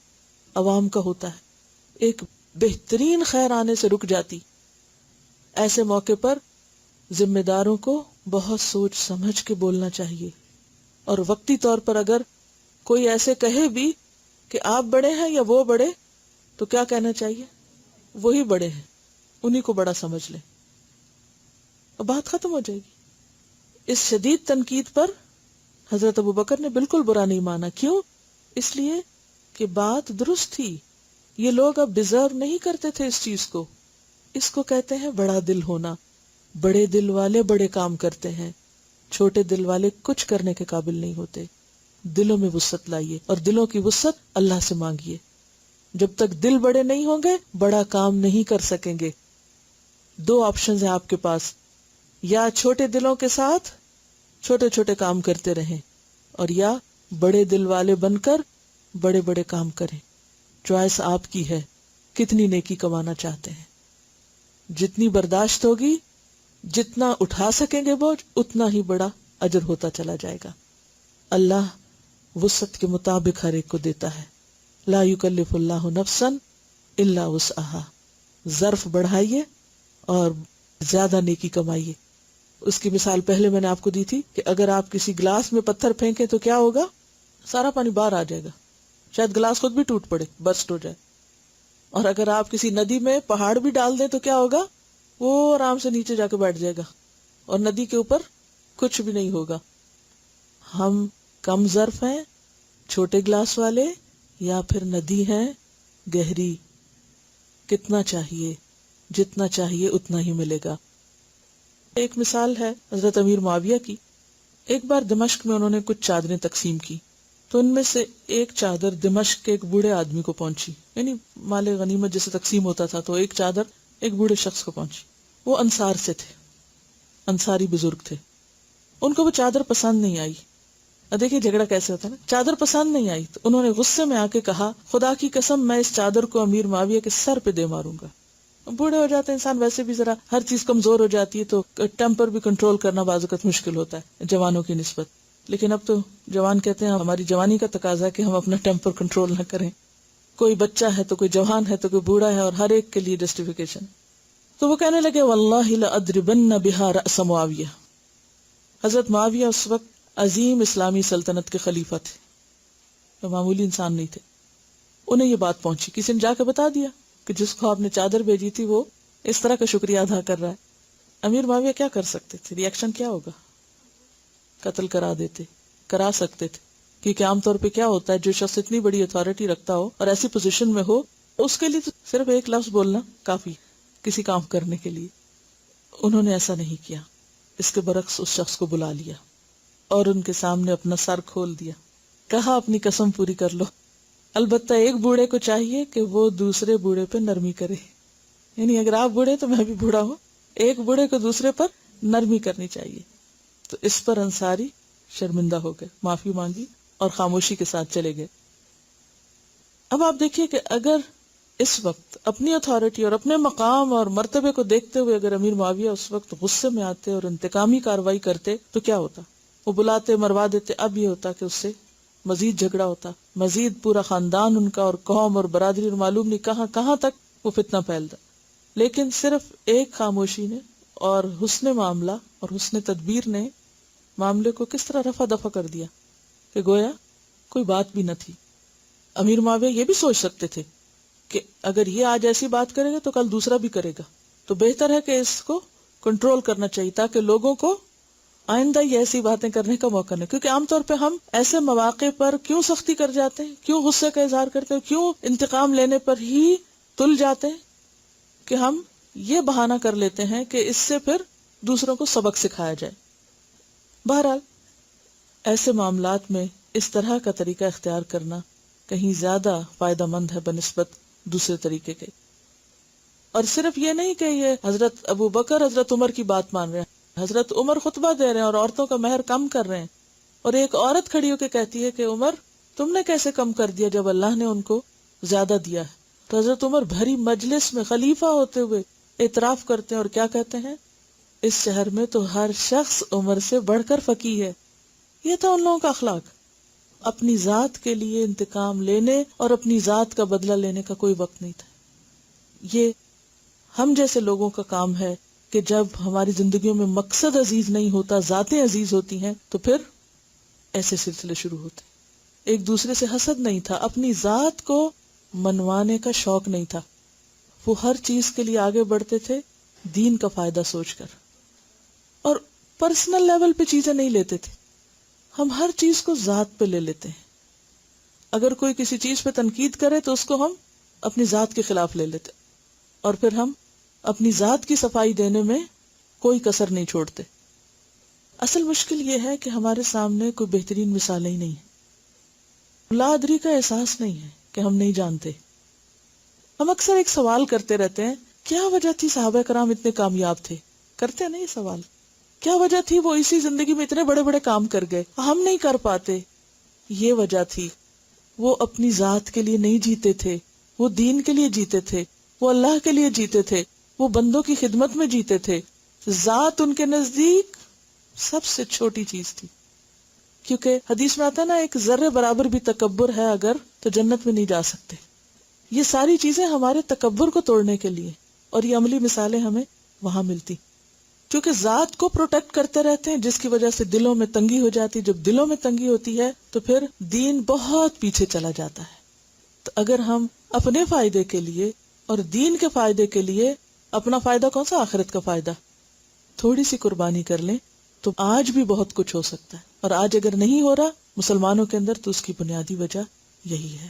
عوام کا ہوتا ہے، ایک بہترین خیر آنے سے رک جاتی۔ ایسے موقع پر ذمہ داروں کو بہت سوچ سمجھ کے بولنا چاہیے، اور وقتی طور پر اگر کوئی ایسے کہے بھی کہ آپ بڑے ہیں یا وہ بڑے، تو کیا کہنا چاہیے؟ وہی بڑے ہیں، انہی کو بڑا سمجھ لیں، اور بات ختم ہو جائے گی۔ اس شدید تنقید پر حضرت ابوبکر نے بالکل برا نہیں مانا۔ کیوں؟ اس لیے کہ بات درست تھی، یہ لوگ اب ڈیزرو نہیں کرتے تھے اس چیز کو۔ اس کو کہتے ہیں بڑا دل ہونا، بڑے دل والے بڑے کام کرتے ہیں، چھوٹے دل والے کچھ کرنے کے قابل نہیں ہوتے۔ دلوں میں وسعت لائیے، اور دلوں کی وسعت اللہ سے مانگیے۔ جب تک دل بڑے نہیں ہوں گے بڑا کام نہیں کر سکیں گے۔ دو آپشنز ہیں آپ کے پاس، یا چھوٹے دلوں کے ساتھ چھوٹے چھوٹے کام کرتے رہیں، اور یا بڑے دل والے بن کر بڑے بڑے کام کریں۔ چوائس آپ کی ہے، کتنی نیکی کمانا چاہتے ہیں۔ جتنی برداشت ہوگی، جتنا اٹھا سکیں گے بوجھ، اتنا ہی بڑا اجر ہوتا چلا جائے گا۔ اللہ وسعت کے مطابق ہر ایک کو دیتا ہے، لا یکلف اللہ نفسا الا وسعها۔ ظرف بڑھائیے اور زیادہ نیکی کمائیے۔ اس کی مثال پہلے میں نے آپ کو دی تھی کہ اگر آپ کسی گلاس میں پتھر پھینکیں تو کیا ہوگا؟ سارا پانی باہر آ جائے گا، شاید گلاس خود بھی ٹوٹ پڑے، برسٹ ہو جائے۔ اور اگر آپ کسی ندی میں پہاڑ بھی ڈال دیں تو کیا ہوگا؟ وہ آرام سے نیچے جا کے بیٹھ جائے گا، اور ندی کے اوپر کچھ بھی نہیں ہوگا۔ ہم کم ظرف ہیں، چھوٹے گلاس والے، یا پھر ندی ہیں گہری؟ کتنا چاہیے؟ جتنا چاہیے اتنا ہی ملے گا۔ ایک مثال ہے حضرت امیر معاویہ کی۔ ایک بار دمشق میں انہوں نے کچھ چادریں تقسیم کی، تو ان میں سے ایک چادر دمشق کے ایک بوڑھے آدمی کو پہنچی، یعنی مال غنیمت جیسے تقسیم ہوتا تھا تو ایک چادر ایک بوڑھے شخص کو پہنچی۔ وہ انصار سے تھے، انصاری بزرگ تھے۔ ان کو وہ چادر پسند نہیں آئی۔ دیکھیے جھگڑا کیسے ہوتا ہے نا، چادر پسند نہیں آئی تو انہوں نے غصے میں آ کے کہا خدا کی قسم میں اس چادر کو امیر معاویہ کے سر پہ دے ماروں گا۔ بوڑھے ہو جاتے انسان، ویسے بھی ذرا ہر چیز کمزور ہو جاتی ہے تو ٹیمپر بھی کنٹرول کرنا بعض اوقات مشکل ہوتا ہے جوانوں کی نسبت۔ لیکن اب تو جوان کہتے ہیں ہماری جوانی کا تقاضا ہے کہ ہم اپنا ٹیمپر کنٹرول نہ کریں۔ کوئی بچہ ہے تو کوئی جوان ہے تو کوئی بوڑھا ہے، اور ہر ایک کے لیے جسٹیفیکیشن۔ تو وہ کہنے لگے واللہ لأضربن بها رأس معاویہ۔ حضرت معاویہ اس وقت عظیم اسلامی سلطنت کے خلیفہ تھے، وہ معمولی انسان نہیں تھے۔ انہیں یہ بات پہنچی، کسی نے جا کے بتا دیا کہ جس کو آپ نے چادر بھیجی تھی وہ اس طرح کا شکریہ ادا کر رہا ہے۔ امیر معاویہ کیا کر سکتے تھے؟ ری ایکشن کیا ہوگا؟ قتل کرا دیتے، کرا سکتے تھے، کیونکہ عام طور پہ کیا ہوتا ہے، جو شخص اتنی بڑی اتھارٹی رکھتا ہو اور ایسی پوزیشن میں ہو، اس کے لیے تو صرف ایک لفظ بولنا کافی کسی کام کرنے کے لیے۔ انہوں نے ایسا نہیں کیا، اس کے برعکس اس شخص کو بلا لیا اور ان کے سامنے اپنا سر کھول دیا، کہا اپنی قسم پوری کر لو۔ البتہ ایک بوڑھے کو چاہیے کہ وہ دوسرے بوڑھے پہ نرمی کرے، یعنی اگر آپ بوڑھے تو میں بھی بوڑھا ہوں، ایک بوڑھے کو دوسرے پر نرمی کرنی چاہیے۔ تو اس پر انصاری شرمندہ ہو گئے، معافی مانگی اور خاموشی کے ساتھ چلے گئے۔ اب آپ دیکھیے کہ اگر اس وقت اپنی اتھارٹی اور اپنے مقام اور مرتبے کو دیکھتے ہوئے اگر امیر معاویہ اس وقت غصے میں آتے اور انتقامی کارروائی کرتے تو کیا ہوتا؟ وہ بلاتے، مروا دیتے، اب یہ ہوتا کہ اس سے مزید جھگڑا ہوتا، مزید پورا خاندان ان کا اور قوم اور برادری اور معلوم نہیں کہاں کہاں تک وہ فتنہ پھیلتا۔ لیکن صرف ایک خاموشی نے اور حسن معاملہ اور حسن تدبیر نے معاملے کو کس طرح رفع دفع کر دیا کہ گویا کوئی بات بھی نہ تھی۔ امیر معاویہ یہ بھی سوچ سکتے تھے کہ اگر یہ آج ایسی بات کرے گا تو کل دوسرا بھی کرے گا، تو بہتر ہے کہ اس کو کنٹرول کرنا چاہیے تاکہ لوگوں کو آئندہ یہ ایسی باتیں کرنے کا موقع نہیں۔ کیونکہ عام طور پہ ہم ایسے مواقع پر کیوں سختی کر جاتے ہیں، کیوں غصے کا اظہار کرتے ہیں، کیوں انتقام لینے پر ہی تل جاتے ہیں کہ ہم یہ بہانہ کر لیتے ہیں کہ اس سے پھر دوسروں کو سبق سکھایا جائے۔ بہرحال ایسے معاملات میں اس طرح کا طریقہ اختیار کرنا کہیں زیادہ فائدہ مند ہے بنسبت دوسرے طریقے کے۔ اور صرف یہ نہیں کہ یہ حضرت ابو بکر حضرت عمر کی بات مان رہے ہیں، حضرت عمر خطبہ دے رہے ہیں اور عورتوں کا مہر کم کر رہے ہیں، اور ایک عورت کھڑی ہو کے کہتی ہے کہ عمر تم نے کیسے کم کر دیا جب اللہ نے ان کو زیادہ دیا ہے؟ تو حضرت عمر بھری مجلس میں خلیفہ ہوتے ہوئے اعتراف کرتے ہیں اور کیا کہتے ہیں؟ اس شہر میں تو ہر شخص عمر سے بڑھ کر فقیہ ہے۔ یہ تھا ان لوگوں کا اخلاق۔ اپنی ذات کے لیے انتقام لینے اور اپنی ذات کا بدلہ لینے کا کوئی وقت نہیں تھا۔ یہ ہم جیسے لوگوں کا کام ہے کہ جب ہماری زندگیوں میں مقصد عزیز نہیں ہوتا، ذاتیں عزیز ہوتی ہیں، تو پھر ایسے سلسلے شروع ہوتے۔ ایک دوسرے سے حسد نہیں تھا، اپنی ذات کو منوانے کا شوق نہیں تھا، وہ ہر چیز کے لیے آگے بڑھتے تھے دین کا فائدہ سوچ کر، اور پرسنل لیول پہ چیزیں نہیں لیتے تھے۔ ہم ہر چیز کو ذات پہ لے لیتے ہیں، اگر کوئی کسی چیز پہ تنقید کرے تو اس کو ہم اپنی ذات کے خلاف لے لیتے، اور پھر ہم اپنی ذات کی صفائی دینے میں کوئی کسر نہیں چھوڑتے۔ اصل مشکل یہ ہے کہ ہمارے سامنے کوئی بہترین مثالیں ہی نہیں ہیں، لا ادری کا احساس نہیں ہے کہ ہم نہیں جانتے۔ ہم اکثر ایک سوال کرتے رہتے ہیں، کیا وجہ تھی صحابہ کرام اتنے کامیاب تھے؟ کرتے ہیں نا یہ سوال، کیا وجہ تھی وہ اسی زندگی میں اتنے بڑے بڑے کام کر گئے، ہم نہیں کر پاتے؟ یہ وجہ تھی، وہ اپنی ذات کے لیے نہیں جیتے تھے، وہ دین کے لیے جیتے تھے، وہ اللہ کے لیے جیتے تھے، وہ بندوں کی خدمت میں جیتے تھے۔ ذات ان کے نزدیک سب سے چھوٹی چیز تھی، کیونکہ حدیث میں آتا ہے نا، ایک ذرے برابر بھی تکبر ہے اگر تو جنت میں نہیں جا سکتے۔ یہ ساری چیزیں ہمارے تکبر کو توڑنے کے لیے، اور یہ عملی مثالیں ہمیں وہاں ملتی، کیونکہ ذات کو پروٹیکٹ کرتے رہتے ہیں، جس کی وجہ سے دلوں میں تنگی ہو جاتی۔ جب دلوں میں تنگی ہوتی ہے تو پھر دین بہت پیچھے چلا جاتا ہے۔ تو اگر ہم اپنے فائدے کے لیے اور دین کے فائدے کے لیے، اپنا فائدہ کون سا؟ آخرت کا فائدہ، تھوڑی سی قربانی کر لیں تو آج بھی بہت کچھ ہو سکتا ہے، اور آج اگر نہیں ہو رہا مسلمانوں کے اندر تو اس کی بنیادی وجہ یہی ہے۔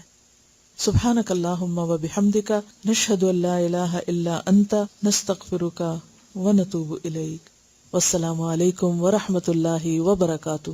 سبحانک اللہم و بحمدک، نشہد ان لا الہ الا انت، نستغفرک ونتوب الیک۔ والسلام علیکم ورحمۃ اللہ وبرکاتہ۔